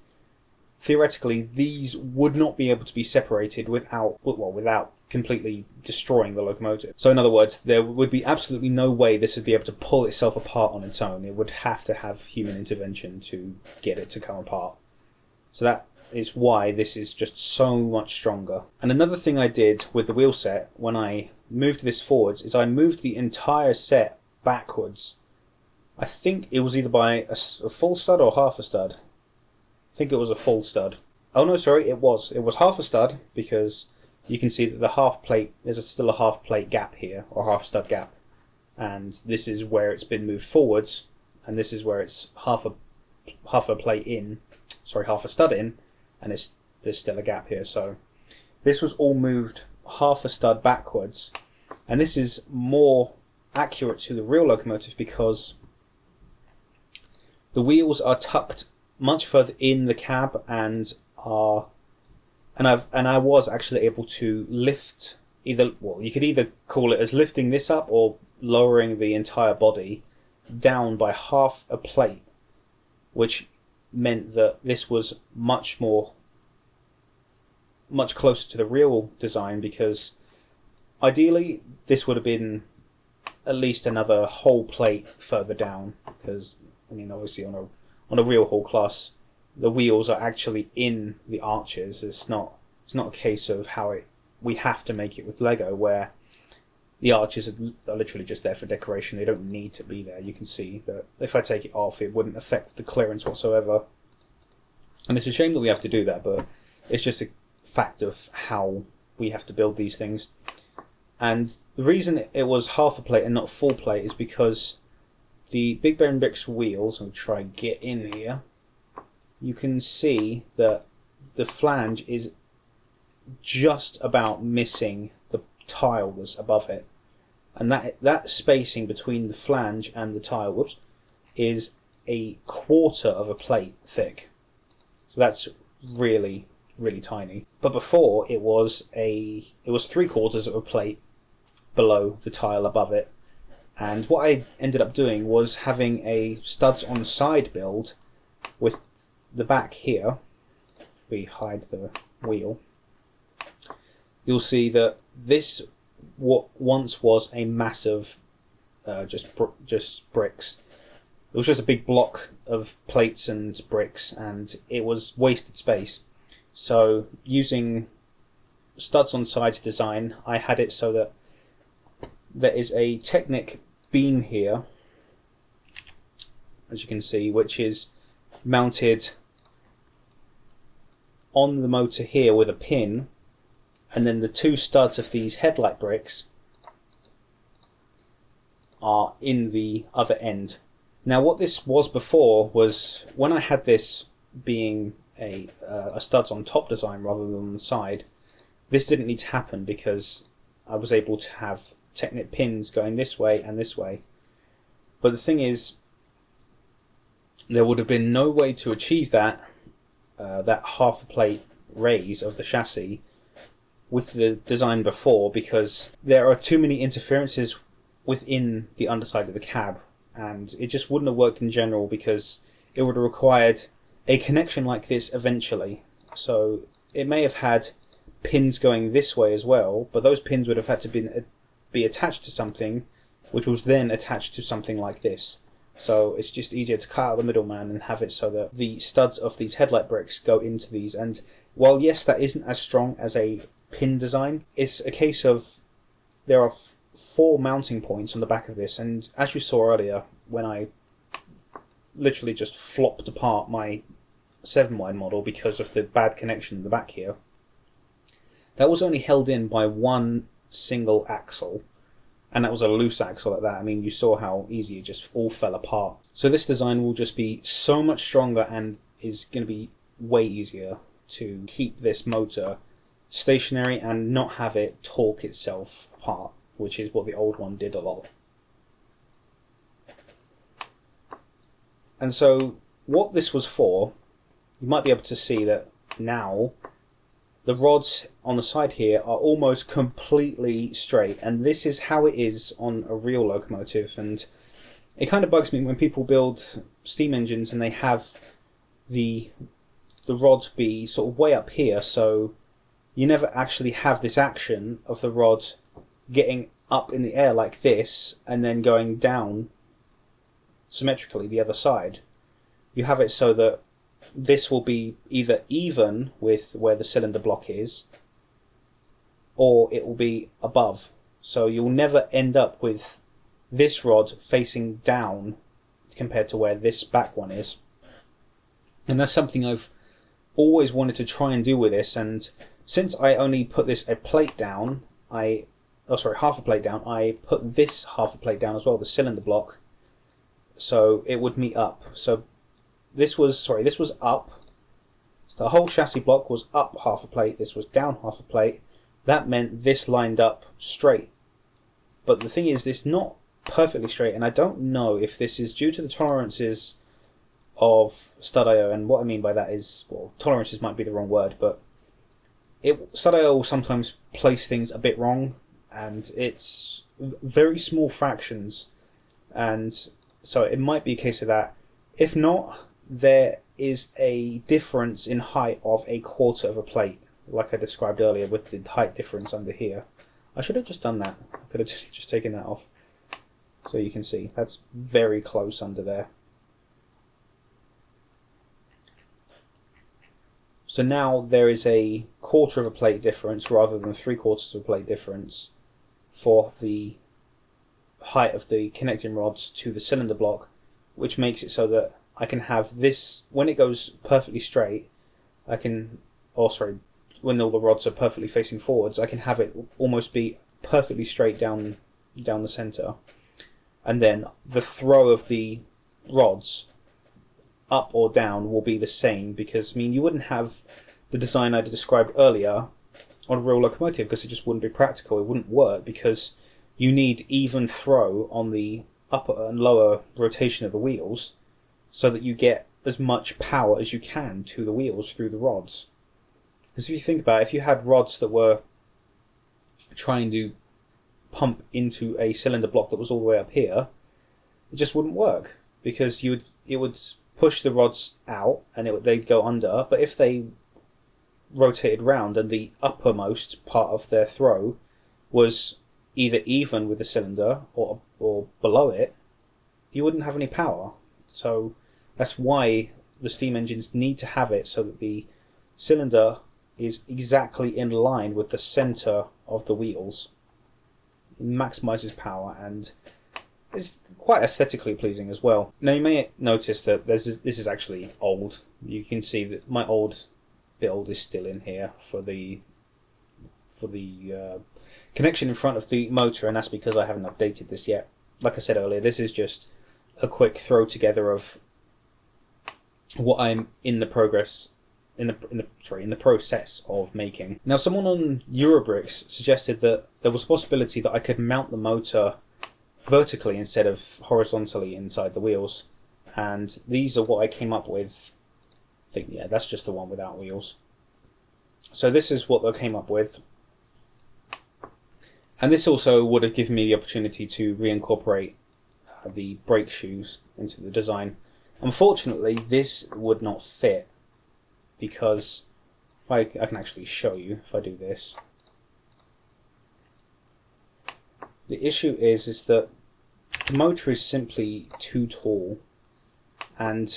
theoretically these would not be able to be separated without completely destroying the locomotive. So in other words, there would be absolutely no way this would be able to pull itself apart on its own. It would have to have human intervention to get it to come apart. So that is why this is just so much stronger. And another thing I did with the wheel set when I moved this forwards is I moved the entire set backwards. I think it was either by a full stud or half a stud. I think it was a full stud. Oh no, sorry, it was half a stud, because you can see that the half plate, there's still a half plate gap here, or half stud gap. And this is where it's been moved forwards, and this is where it's half a plate in, sorry, half a stud in, and there's still a gap here. So this was all moved half a stud backwards, and this is more accurate to the real locomotive because the wheels are tucked much further in the cab and I was actually able to lift you could either call it as lifting this up or lowering the entire body down by half a plate, which meant that this was much closer to the real design, because ideally this would have been at least another whole plate further down, because I mean obviously on a real haul class the wheels are actually in the arches. It's not a case of we have to make it with Lego where the arches are literally just there for decoration. They don't need to be there. You can see that if I take it off it wouldn't affect the clearance whatsoever, and it's a shame that we have to do that, but it's just a fact of how we have to build these things. And the reason it was half a plate and not full plate is because the Big Bear and Bricks wheels, I'll try and get in here, you can see that the flange is just about missing the tile that's above it. And that spacing between the flange and the tile, is a quarter of a plate thick. So that's really, really tiny. But before it was 3/4 of a plate below the tile above it. And what I ended up doing was having a studs on side build with the back here. If we hide the wheel, you'll see that this what once was a massive just bricks. It was just a big block of plates and bricks, and it was wasted space. So using studs on side design, I had it so that there is a Technic beam here, as you can see, which is mounted on the motor here with a pin, and then the two studs of these headlight bricks are in the other end. Now what this was before was, when I had this being a studs on top design rather than on the side, this didn't need to happen because I was able to have Technic pins going this way and this way. But the thing is, there would have been no way to achieve that half a plate raise of the chassis with the design before, because there are too many interferences within the underside of the cab, and it just wouldn't have worked in general because it would have required a connection like this eventually. So it may have had pins going this way as well, but those pins would have had to be attached to something, which was then attached to something like this. So it's just easier to cut out the middleman and have it so that the studs of these headlight bricks go into these. And while yes, that isn't as strong as a pin design, it's a case of there are 4 mounting points on the back of this, and as you saw earlier when I literally just flopped apart my 7-wide model because of the bad connection in the back here, that was only held in by one single axle, and that was a loose axle at that. I mean, you saw how easy it just all fell apart. So this design will just be so much stronger and is going to be way easier to keep this motor stationary and not have it torque itself apart, which is what the old one did a lot. And so what this was for, you might be able to see that now the rods on the side here are almost completely straight, and this is how it is on a real locomotive. And it kind of bugs me when people build steam engines and they have the rods be sort of way up here, so you never actually have this action of the rod getting up in the air like this and then going down symmetrically the other side. You have it so that this will be either even with where the cylinder block is, or it will be above. So you'll never end up with this rod facing down compared to where this back one is. And that's something I've always wanted to try and do with this, and since I only put this half a plate down, I put this half a plate down as well, the cylinder block, so it would meet up. So this was up. The whole chassis block was up half a plate, this was down half a plate. That meant this lined up straight. But the thing is, this not perfectly straight, and I don't know if this is due to the tolerances of Stud.io, and what I mean by that is, well, tolerances might be the wrong word, but Stud.io will sometimes place things a bit wrong, and it's very small fractions, and so it might be a case of that. If not, there is a difference in height of 1/4 of a plate, like I described earlier with the height difference under here. I should have just done that. I could have just taken that off. So you can see, that's very close under there. So now there is 1/4 of a plate difference rather than 3/4 of a plate difference for the height of the connecting rods to the cylinder block, which makes it so that I can have this, when it goes perfectly straight, when all the rods are perfectly facing forwards, I can have it almost be perfectly straight down the center. And then the throw of the rods up or down will be the same, because, I mean, you wouldn't have the design I described earlier on a real locomotive because it just wouldn't be practical. It wouldn't work because you need even throw on the upper and lower rotation of the wheels so that you get as much power as you can to the wheels through the rods. Because if you think about it, if you had rods that were trying to pump into a cylinder block that was all the way up here, it just wouldn't work, because it would push the rods out and they'd go under. But if they rotated round and the uppermost part of their throw was either even with the cylinder or below it, you wouldn't have any power. So that's why the steam engines need to have it so that the cylinder is exactly in line with the center of the wheels. It maximizes power and it's quite aesthetically pleasing as well. Now you may notice that this is actually old. You can see that my old build is still in here for the connection in front of the motor, and that's because I haven't updated this yet. Like I said earlier, this is just a quick throw together of what I'm in the process of making. Now, someone on Eurobricks suggested that there was a possibility that I could mount the motor vertically instead of horizontally inside the wheels, and these are what I came up with. I think, yeah, that's just the one without wheels. So this is what I came up with, and this also would have given me the opportunity to reincorporate the brake shoes into the design. Unfortunately, this would not fit, because I can actually show you if I do this. The issue is that the motor is simply too tall, and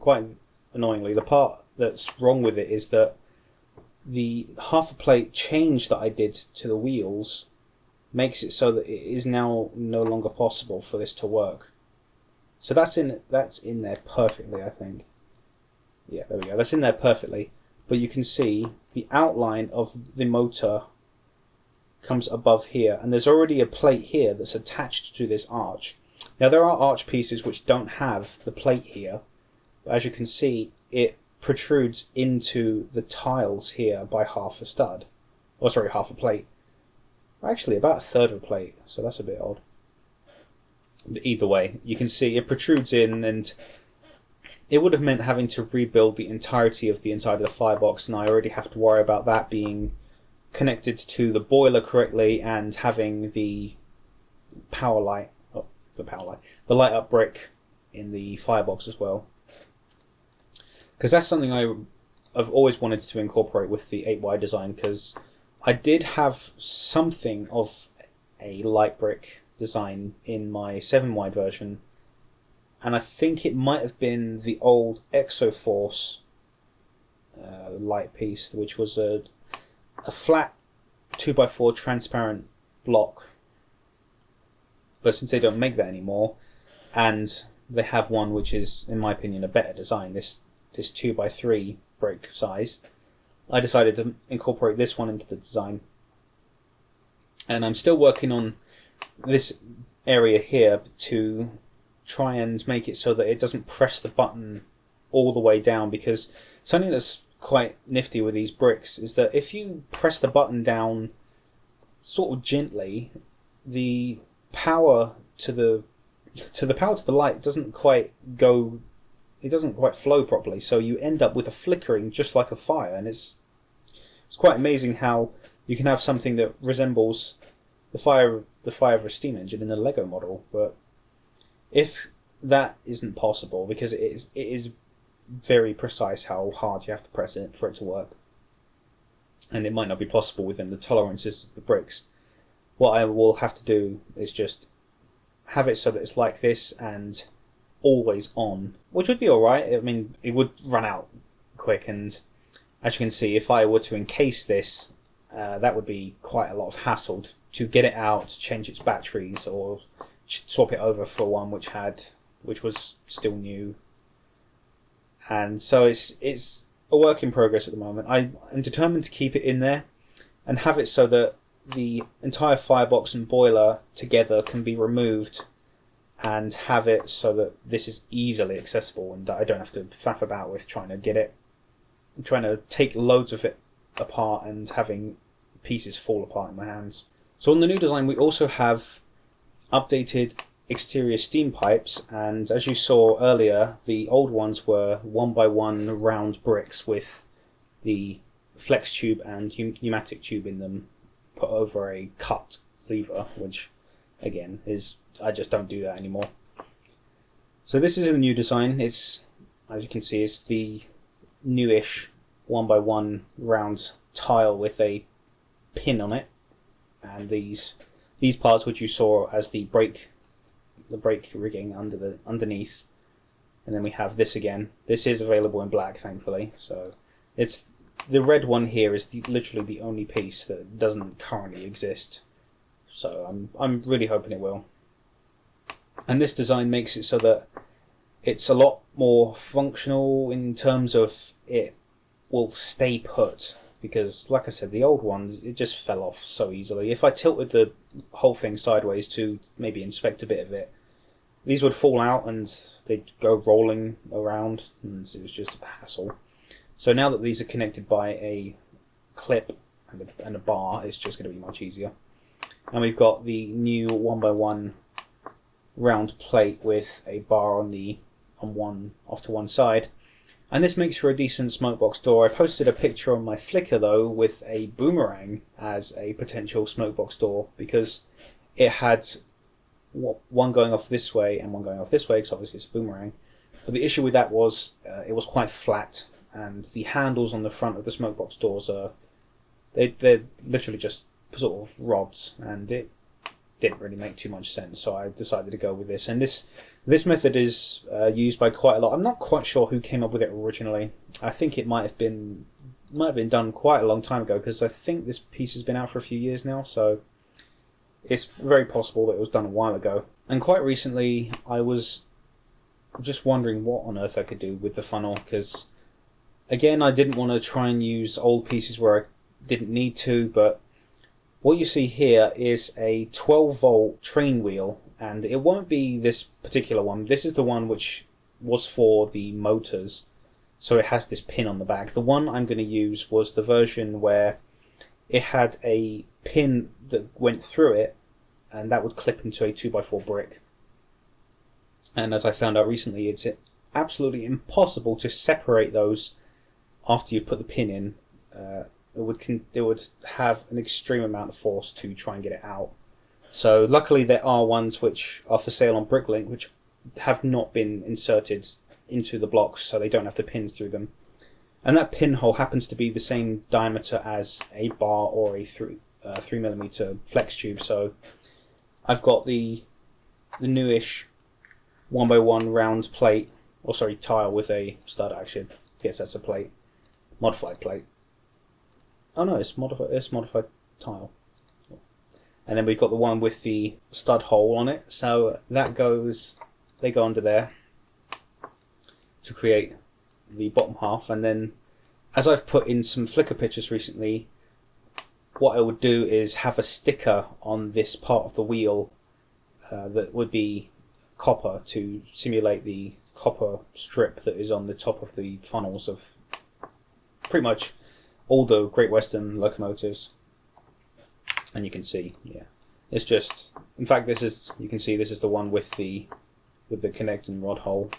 quite annoyingly, the part that's wrong with it is that the half a plate change that I did to the wheels makes it so that it is now no longer possible for this to work. So that's in there perfectly, I think. Yeah, there we go. That's in there perfectly. But you can see the outline of the motor comes above here, and there's already a plate here that's attached to this arch. Now there are arch pieces which don't have the plate here, but as you can see it protrudes into the tiles here by half a stud. Oh sorry, half a plate. Actually about a third of a plate, so that's a bit odd. But either way, you can see it protrudes in, and it would have meant having to rebuild the entirety of the inside of the firebox, and I already have to worry about that being connected to the boiler correctly and having the power light, the light up brick in the firebox as well. Because that's something I've always wanted to incorporate with the 8Y design, because I did have something of a light brick design in my 7Y version, and I think it might have been the old Exoforce light piece, which was a flat 2x4 transparent block. But since they don't make that anymore, and they have one which is, in my opinion, a better design, this 2x3 brick size, I decided to incorporate this one into the design. And I'm still working on this area here to try and make it so that it doesn't press the button all the way down, because something that's quite nifty with these bricks is that if you press the button down sort of gently, the power to the light doesn't quite go, it doesn't quite flow properly, so you end up with a flickering just like a fire. And it's quite amazing how you can have something that resembles the fire of a steam engine in a Lego model. But if that isn't possible, because it is very precise how hard you have to press it for it to work, and it might not be possible within the tolerances of the bricks, what I will have to do is just have it so that it's like this and always on, which would be alright. I mean, it would run out quick, and as you can see, if I were to encase this, that would be quite a lot of hassle to get it out, to change its batteries, or swap it over for one which was still new. And so it's a work in progress at the moment. I am determined to keep it in there and have it so that the entire firebox and boiler together can be removed, and have it so that this is easily accessible and I don't have to faff about with trying to take loads of it apart and having pieces fall apart in my hands. So on the new design we also have updated exterior steam pipes, and as you saw earlier, the old ones were 1x1 round bricks with the flex tube and pneumatic tube in them put over a cut lever, which again is, I just don't do that anymore. So this is a new design. It's, as you can see, it's the newish 1x1 round tile with a pin on it, and these parts which you saw as the brake rigging underneath, and then we have this again. This is available in black, thankfully. So it's the red one here is literally the only piece that doesn't currently exist. So I'm really hoping it will. And this design makes it so that it's a lot more functional in terms of it will stay put. Because, like I said, the old one, it just fell off so easily. If I tilted the whole thing sideways to maybe inspect a bit of it, these would fall out and they'd go rolling around, and it was just a hassle. So now that these are connected by a clip and a bar, it's just going to be much easier. And we've got the new 1x1 round plate with a bar off to one side. And this makes for a decent smokebox door. I posted a picture on my Flickr though with a boomerang as a potential smokebox door, because it had one going off this way and one going off this way, because obviously it's a boomerang. But the issue with that was it was quite flat, and the handles on the front of the smokebox doors they're literally just sort of rods, and it didn't really make too much sense. So I decided to go with this, and this method is used by quite a lot. I'm not quite sure who came up with it originally. I think it might have been done quite a long time ago, because I think this piece has been out for a few years now, so it's very possible that it was done a while ago. And quite recently I was just wondering what on earth I could do with the funnel, because again I didn't want to try and use old pieces where I didn't need to, but What you see here is a 12-volt train wheel, and it won't be this particular one. This is the one which was for the motors, so it has this pin on the back. The one I'm going to use was the version where it had a pin that went through it, and that would clip into a 2x4 brick. And as I found out recently, it's absolutely impossible to separate those after you've put the pin in. It would have an extreme amount of force to try and get it out. So luckily there are ones which are for sale on Bricklink which have not been inserted into the blocks, so they don't have the pins through them. And that pinhole happens to be the same diameter as a bar or a 3mm flex tube. So I've got the newish 1x1 round plate, or sorry, tile with a stud action. Yes, that's a plate, modified plate. Oh no, it's modified tile. And then we've got the one with the stud hole on it, so they go under there to create the bottom half. And then, as I've put in some Flickr pictures recently, what I would do is have a sticker on this part of the wheel that would be copper to simulate the copper strip that is on the top of the funnels of pretty much all the Great Western locomotives. And you can see, yeah, it's just, in fact, you can see this is the one with the connecting rod hole.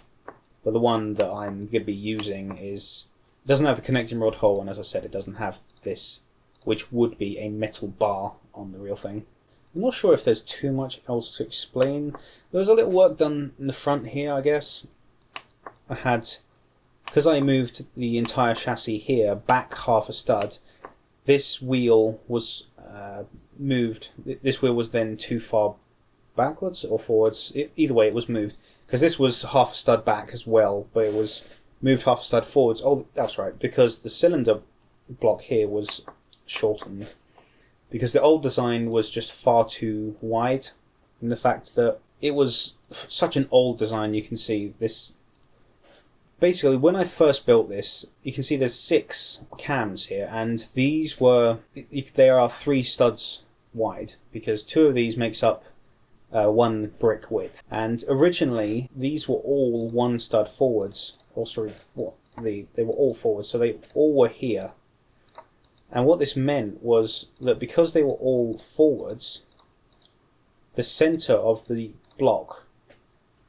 But the one that I'm going to be using doesn't have the connecting rod hole, and as I said, it doesn't have this, which would be a metal bar on the real thing. I'm not sure if there's too much else to explain. There was a little work done in the front here, I guess. Because I moved the entire chassis here back half a stud, this wheel was moved. This wheel was then too far backwards or forwards. Either way, it was moved. Because this was half a stud back as well, but it was moved half a stud forwards. Oh, that's right, because the cylinder block here was shortened. Because the old design was just far too wide. And the fact that it was such an old design, you can see this. Basically, when I first built this, you can see there's 6 cams here, and they are 3 studs wide, because 2 of these makes up 1 brick width. And originally, these were all 1 stud forwards. They were all forwards, so they all were here. And what this meant was that because they were all forwards, the center of the block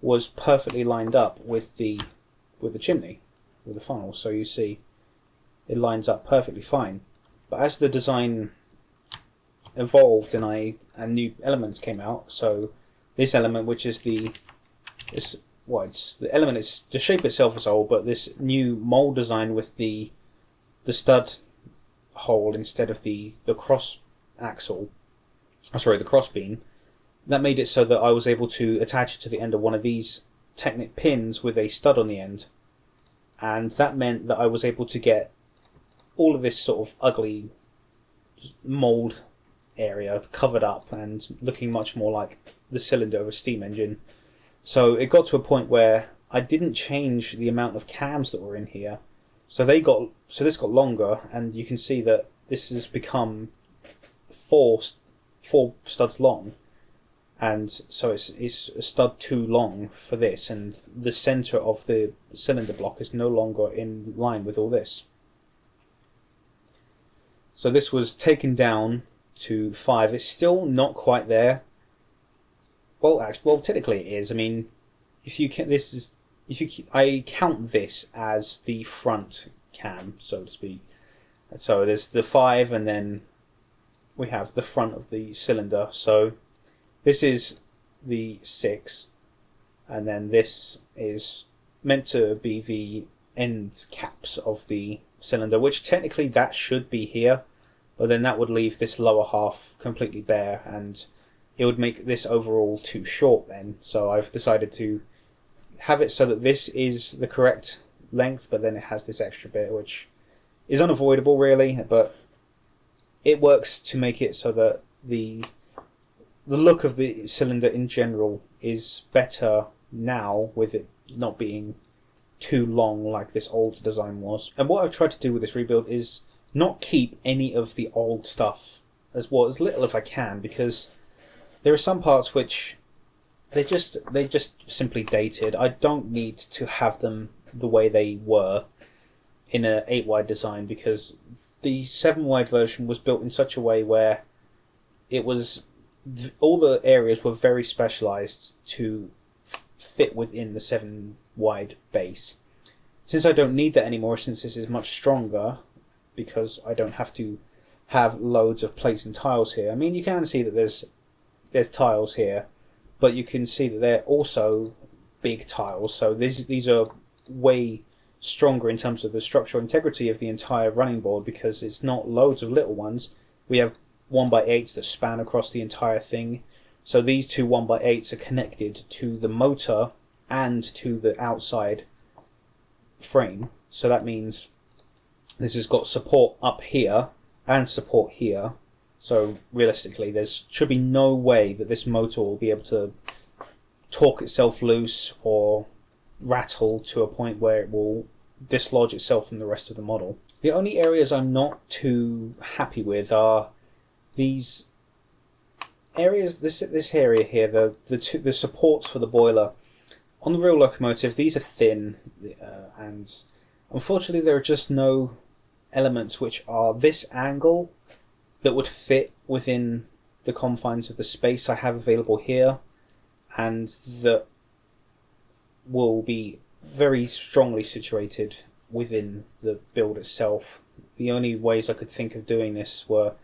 was perfectly lined up with the chimney, with the funnel. So you see, it lines up perfectly fine. But as the design evolved and new elements came out, so this element, which is the element, it's the shape itself is old, but this new mold design with the stud hole instead of the cross axle, the cross beam, that made it so that I was able to attach it to the end of one of these Technic pins with a stud on the end, and that meant that I was able to get all of this sort of ugly mold area covered up and looking much more like the cylinder of a steam engine. So it got to a point where I didn't change the amount of cams that were in here, so this got longer, and you can see that this has become 4 studs long. And so it's a stud too long for this, and the center of the cylinder block is no longer in line with all this. So this was taken down to 5. It's still not quite there. Well, technically it is. I mean, I count this as the front cam, so to speak. So there's the 5, and then we have the front of the cylinder. So this is the 6, and then this is meant to be the end caps of the cylinder, which technically that should be here, but then that would leave this lower half completely bare, and it would make this overall too short then. So I've decided to have it so that this is the correct length, but then it has this extra bit, which is unavoidable really, but it works to make it so that the look of the cylinder in general is better now, with it not being too long like this old design was. And what I've tried to do with this rebuild is not keep any of the old stuff as little as I can, because there are some parts which they're just simply dated. I don't need to have them the way they were in an 8-wide design, because the 7-wide version was built in such a way where it was all the areas were very specialized to fit within the 7-wide base. Since I don't need that anymore, since this is much stronger, because I don't have to have loads of plates and tiles here. I mean, you can see that there's tiles here, but you can see that they're also big tiles. So these are way stronger in terms of the structural integrity of the entire running board, because it's not loads of little ones. We have 1x8s that span across the entire thing. So these two 1x8s are connected to the motor and to the outside frame. So that means this has got support up here and support here. So realistically, there should be no way that this motor will be able to torque itself loose or rattle to a point where it will dislodge itself from the rest of the model. The only areas I'm not too happy with are these areas. This area here, the supports for the boiler. On the real locomotive, these are thin, and unfortunately there are just no elements which are this angle that would fit within the confines of the space I have available here, and that will be very strongly situated within the build itself. The only ways I could think of doing this were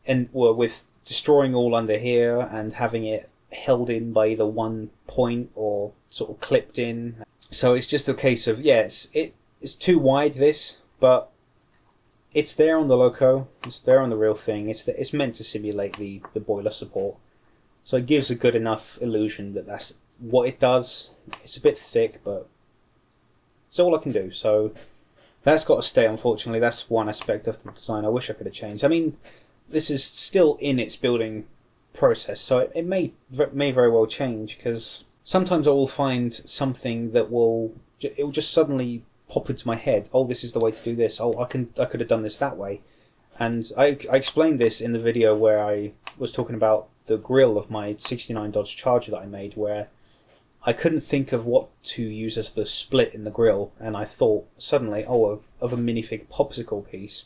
with destroying all under here and having it held in by either one point or sort of clipped in. So it's just a case of, it's too wide, this, but it's there on the loco, it's there on the real thing. It's meant to simulate the boiler support, so it gives a good enough illusion that that's what it does. It's a bit thick, but it's all I can do. So that's got to stay, unfortunately. That's one aspect of the design I wish I could have changed. I mean, this is still in its building process, so it may very well change, because sometimes I will find something that will just suddenly pop into my head. Oh, this is the way to do this. Oh, I could have done this that way. And I explained this in the video where I was talking about the grille of my 69 Dodge Charger that I made, where I couldn't think of what to use as the split in the grille, and I thought suddenly, of a minifig popsicle piece,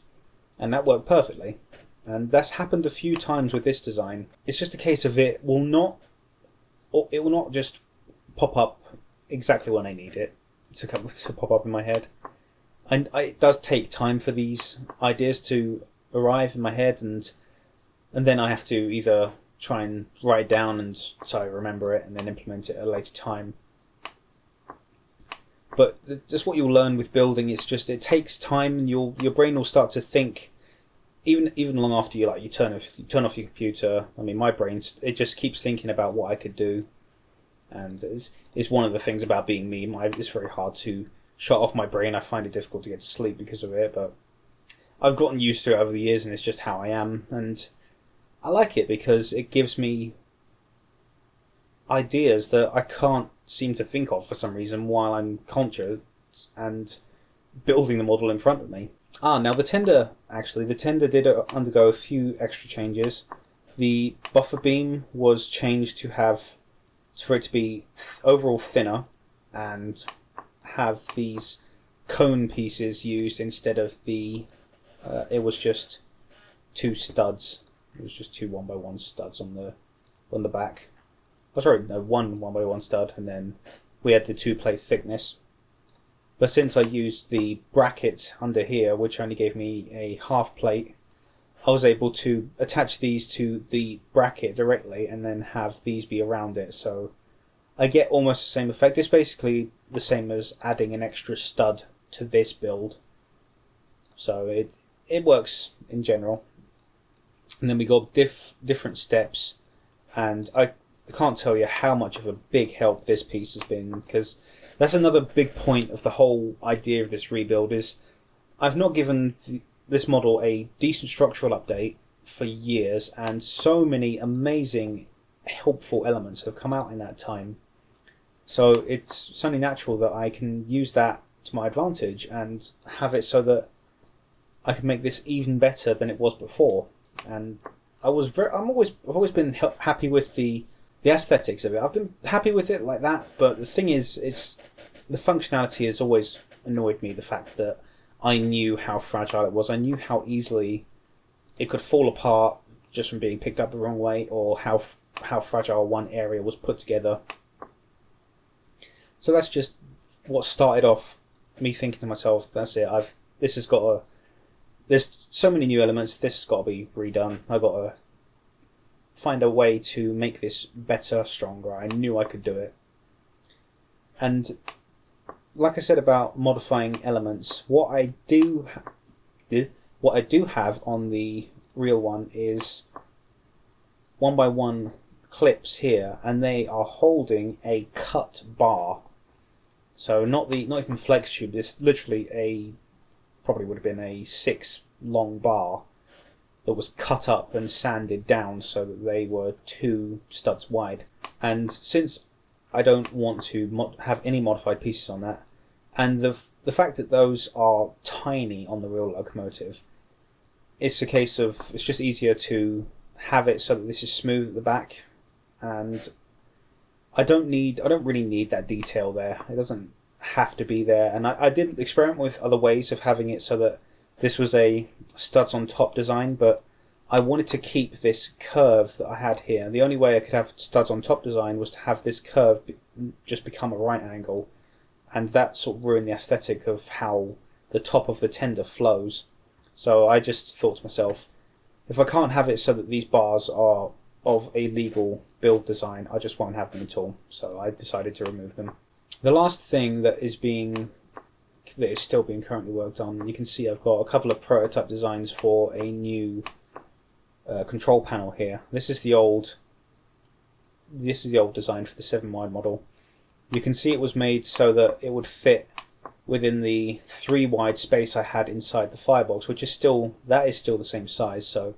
and that worked perfectly. And that's happened a few times with this design. It's just a case of it will not just pop up exactly when I need it to pop up in my head. And it does take time for these ideas to arrive in my head, and then I have to either try and write it down and so I remember it, and then implement it at a later time. But just what you'll learn with building, it's just it takes time, and your brain will start to think. Even long after you turn off your computer. I mean, my brain, it just keeps thinking about what I could do, and it's one of the things about being me. It's very hard to shut off my brain. I find it difficult to get to sleep because of it, but I've gotten used to it over the years, and it's just how I am. And I like it because it gives me ideas that I can't seem to think of for some reason while I'm conscious and building the model in front of me. Now the tender did undergo a few extra changes. The buffer beam was changed for it to be overall thinner, and have these cone pieces used instead of the. It was just two studs. It was just two 1x1 studs on the back. Oh, sorry, no, one 1x1 stud, and then we had the 2-plate thickness. But since I used the brackets under here, which only gave me a half plate, I was able to attach these to the bracket directly and then have these be around it. So I get almost the same effect. It's basically the same as adding an extra stud to this build. So it works in general. And then we got different steps, and I can't tell you how much of a big help this piece has been, because that's another big point of the whole idea of this rebuild is I've not given this model a decent structural update for years, and so many amazing helpful elements have come out in that time. So it's only natural that I can use that to my advantage and have it so that I can make this even better than it was before. And I've always been happy with the aesthetics of it. I've been happy with it like that, but the thing is, it's the functionality has always annoyed me. The fact that I knew how fragile it was, I knew how easily it could fall apart just from being picked up the wrong way, or how fragile one area was put together. So that's just what started off me thinking to myself, that's it. There's so many new elements. This has got to be redone. I've got to find a way to make this better, stronger. I knew I could do it. And like I said about modifying elements, what I do have on the real one is 1x1 clips here, and they are holding a cut bar. So not even flex tube. It's literally probably would have been a 6 long bar that was cut up and sanded down so that they were 2 studs wide. And since I don't want to have any modified pieces on that, and the fact that those are tiny on the real locomotive, it's a case of it's just easier to have it so that this is smooth at the back, and I don't really need that detail there. It doesn't have to be there. And I did experiment with other ways of having it so that this was a studs on top design, but I wanted to keep this curve that I had here. The only way I could have studs on top design was to have this curve just become a right angle, and that sort of ruined the aesthetic of how the top of the tender flows. So I just thought to myself, if I can't have it so that these bars are of a legal build design, I just won't have them at all. So I decided to remove them. The last thing that is still being currently worked on, you can see I've got a couple of prototype designs for a new control panel here. This is the old design for the 7 wide model. You can see it was made so that it would fit within the 3 wide space I had inside the firebox, which is still the same size. So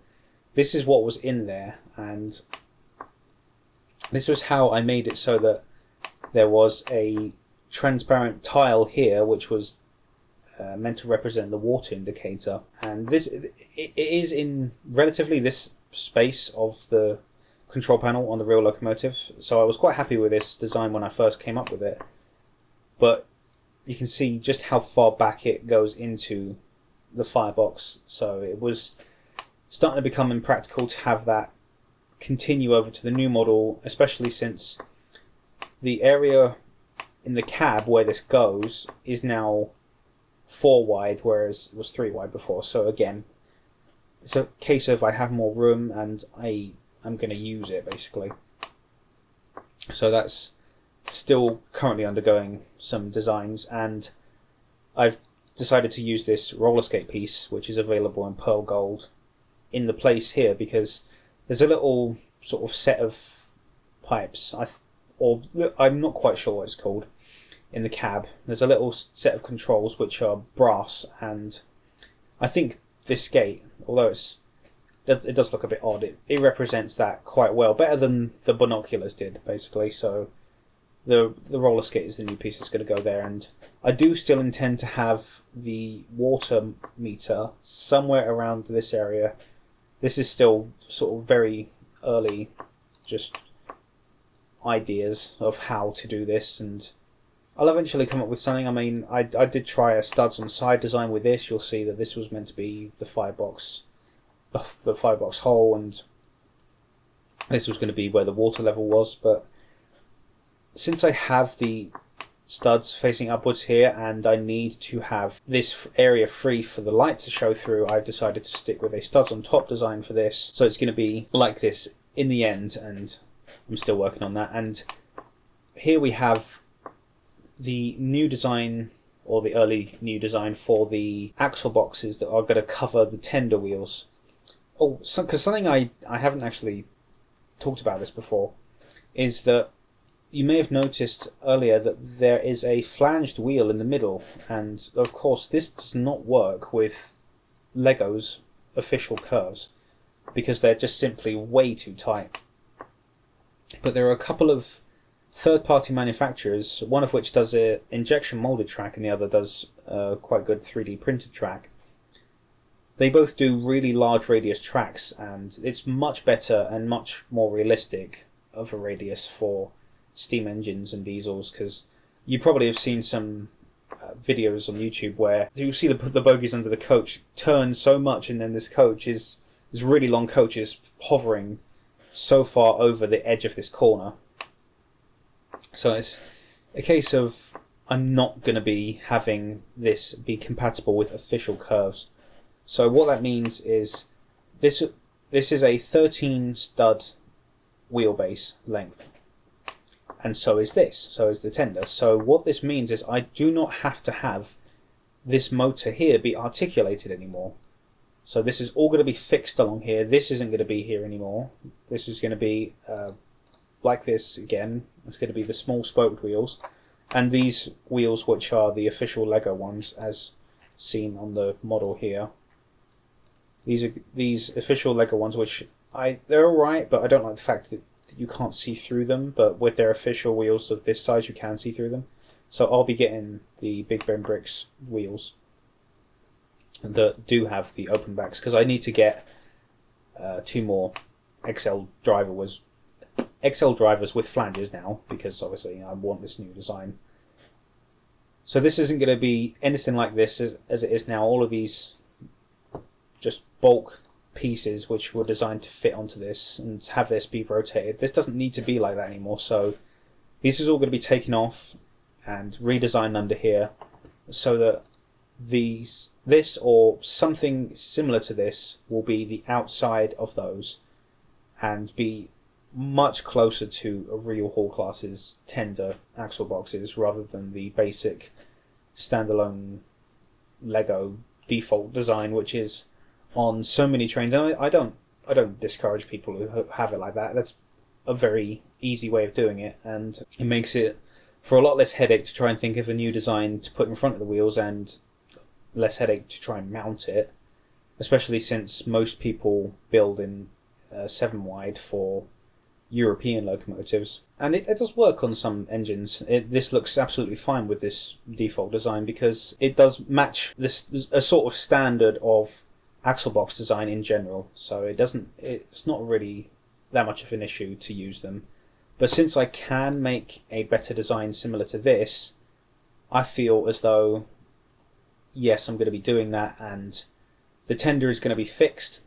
this is what was in there, and this was how I made it so that there was a transparent tile here, which was meant to represent the water indicator, and it is in relatively this space of the control panel on the real locomotive. So I was quite happy with this design when I first came up with it, but you can see just how far back it goes into the firebox. So it was starting to become impractical to have that continue over to the new model, especially since the area in the cab where this goes is now 4 wide, whereas it was 3 wide before. So again, it's a case of I have more room and I'm going to use it, basically. So that's still currently undergoing some designs, and I've decided to use this roller skate piece, which is available in pearl gold, in the place here, because there's a little sort of set of pipes, I'm not quite sure what it's called, in the cab. There's a little set of controls which are brass, and I think this skate, although it does look a bit odd, it represents that quite well, better than the binoculars did, basically. So the roller skate is the new piece that's going to go there, and I do still intend to have the water meter somewhere around this area. This is still sort of very early, just ideas of how to do this, and I'll eventually come up with something. I mean, I did try a studs on side design with this. You'll see that this was meant to be the firebox hole, and this was going to be where the water level was. But since I have the studs facing upwards here, and I need to have this area free for the light to show through, I've decided to stick with a studs on top design for this. So it's going to be like this in the end, and I'm still working on that. And here we have the new design, or the early new design, for the axle boxes that are going to cover the tender wheels. Oh, because something I haven't actually talked about this before is that you may have noticed earlier that there is a flanged wheel in the middle, and of course this does not work with Lego's official curves because they're just simply way too tight. But there are a couple of third-party manufacturers, one of which does an injection molded track and the other does quite good 3D printed track. They both do really large radius tracks, and it's much better and much more realistic of a radius for steam engines and diesels, because you probably have seen some videos on YouTube where you see the bogies under the coach turn so much, and then this really long coach is hovering so far over the edge of this corner. So it's a case of I'm not going to be having this be compatible with official curves. So what that means is this is a 13 stud wheelbase length, and so is this, so is the tender. So what this means is I do not have to have this motor here be articulated anymore. So this is all going to be fixed along here. This isn't going to be here anymore. This is going to be like this again. It's going to be the small spoked wheels, and these wheels, which are the official Lego ones as seen on the model here. These are these official Lego ones, which they're alright, but I don't like the fact that you can't see through them. But with their official wheels of this size, you can see through them. So I'll be getting the Big Ben Bricks wheels that do have the open backs, because I need to get 2 more XL drivers with flanges now, because obviously I want this new design. So this isn't going to be anything like this as it is now. All of these just bulk pieces which were designed to fit onto this and have this be rotated. This doesn't need to be like that anymore, so this is all going to be taken off and redesigned under here, so that this or something similar to this will be the outside of those and be much closer to a real Hall Class's tender axle boxes, rather than the basic standalone Lego default design, which is on so many trains. And I don't discourage people who have it like that. That's a very easy way of doing it, and it makes it for a lot less headache to try and think of a new design to put in front of the wheels, and less headache to try and mount it, especially since most people build in 7 wide for European locomotives. And it does work on some engines. This looks absolutely fine with this default design, because it does match a sort of standard of axle box design in general, so it's not really that much of an issue to use them. But since I can make a better design similar to this, I feel as though, yes, I'm going to be doing that, and the tender is going to be fixed,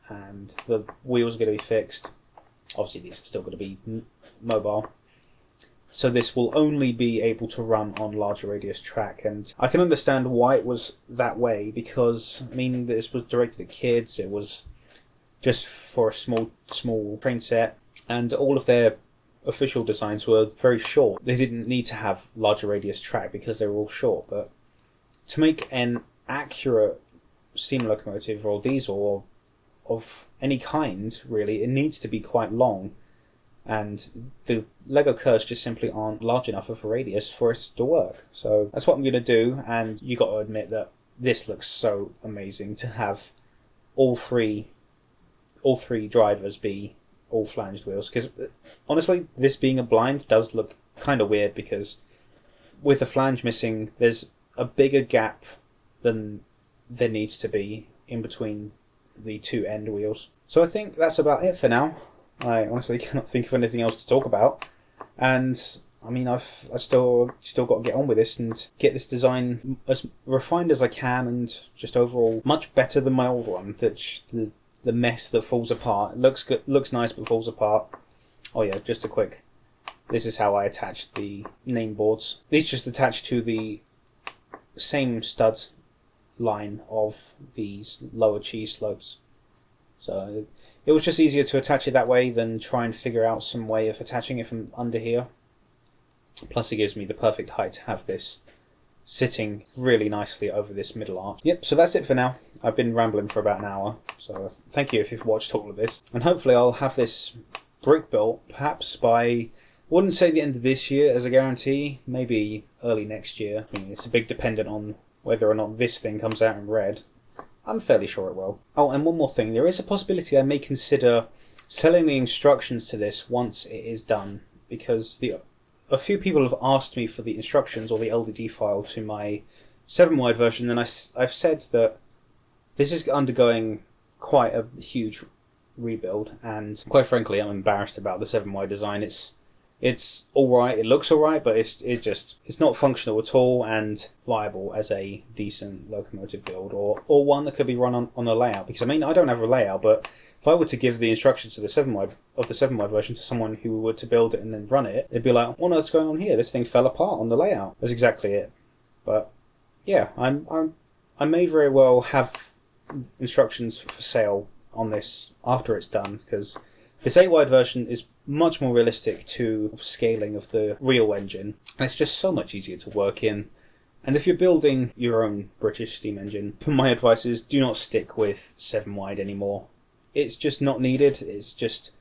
and the wheels are going to be fixed. Obviously these are still going to be mobile, so this will only be able to run on larger radius track. And I can understand why it was that way, because I mean, this was directed at kids, it was just for a small train set, and all of their official designs were very short. They didn't need to have larger radius track because they were all short. But to make an accurate steam locomotive or diesel or of any kind, really, it needs to be quite long, and the Lego curves just simply aren't large enough of a radius for it to work. So that's what I'm going to do, and you got to admit that this looks so amazing to have all three drivers be all flanged wheels, because honestly this being a blind does look kind of weird, because with the flange missing there's a bigger gap than there needs to be in between the 2 end wheels. So I think that's about it for now. I honestly cannot think of anything else to talk about, and I mean I still got to get on with this and get this design as refined as I can, and just overall much better than my old one. That the mess that falls apart. It looks good, looks nice, but falls apart. Oh yeah, just a quick. This is how I attached the name boards. These just attach to the same stud line of these lower cheese slopes. So it was just easier to attach it that way than try and figure out some way of attaching it from under here. Plus it gives me the perfect height to have this sitting really nicely over this middle arch. Yep, so that's it for now. I've been rambling for about an hour, so thank you if you've watched all of this. And hopefully I'll have this brick built perhaps by, I wouldn't say the end of this year as a guarantee, maybe early next year. I mean, it's a big dependent on whether or not this thing comes out in red. I'm fairly sure it will. Oh, and one more thing. There is a possibility I may consider selling the instructions to this once it is done, because a few people have asked me for the instructions or the LDD file to my 7 wide version, and I've said that This is undergoing quite a huge rebuild, and quite frankly, I'm embarrassed about the 7Y design. It's all right. It looks all right, but it's not functional at all and viable as a decent locomotive build, or one that could be run on a layout. Because I mean, I don't have a layout, but if I were to give the instructions to the 7Y version to someone who were to build it and then run it, they'd be like, "What on earth's going on here? This thing fell apart on the layout." That's exactly it. But yeah, I may very well have instructions for sale on this after it's done, because this 8-wide version is much more realistic to scaling of the real engine, and it's just so much easier to work in. And if you're building your own British steam engine, my advice is do not stick with 7-wide anymore. It's just not needed. It's just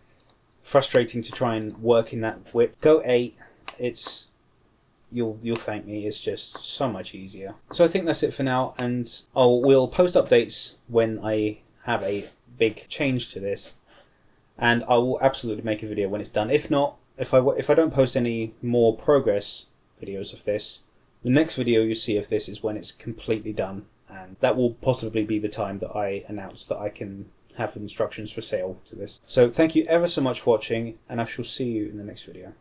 frustrating to try and work in that width. Go 8. You'll thank me. It's just so much easier. So I think that's it for now, and we'll post updates when I have a big change to this, and I will absolutely make a video when it's done. If not, if I don't post any more progress videos of this, the next video you see of this is when it's completely done, and that will possibly be the time that I announce that I can have instructions for sale to this. So thank you ever so much for watching, and I shall see you in the next video.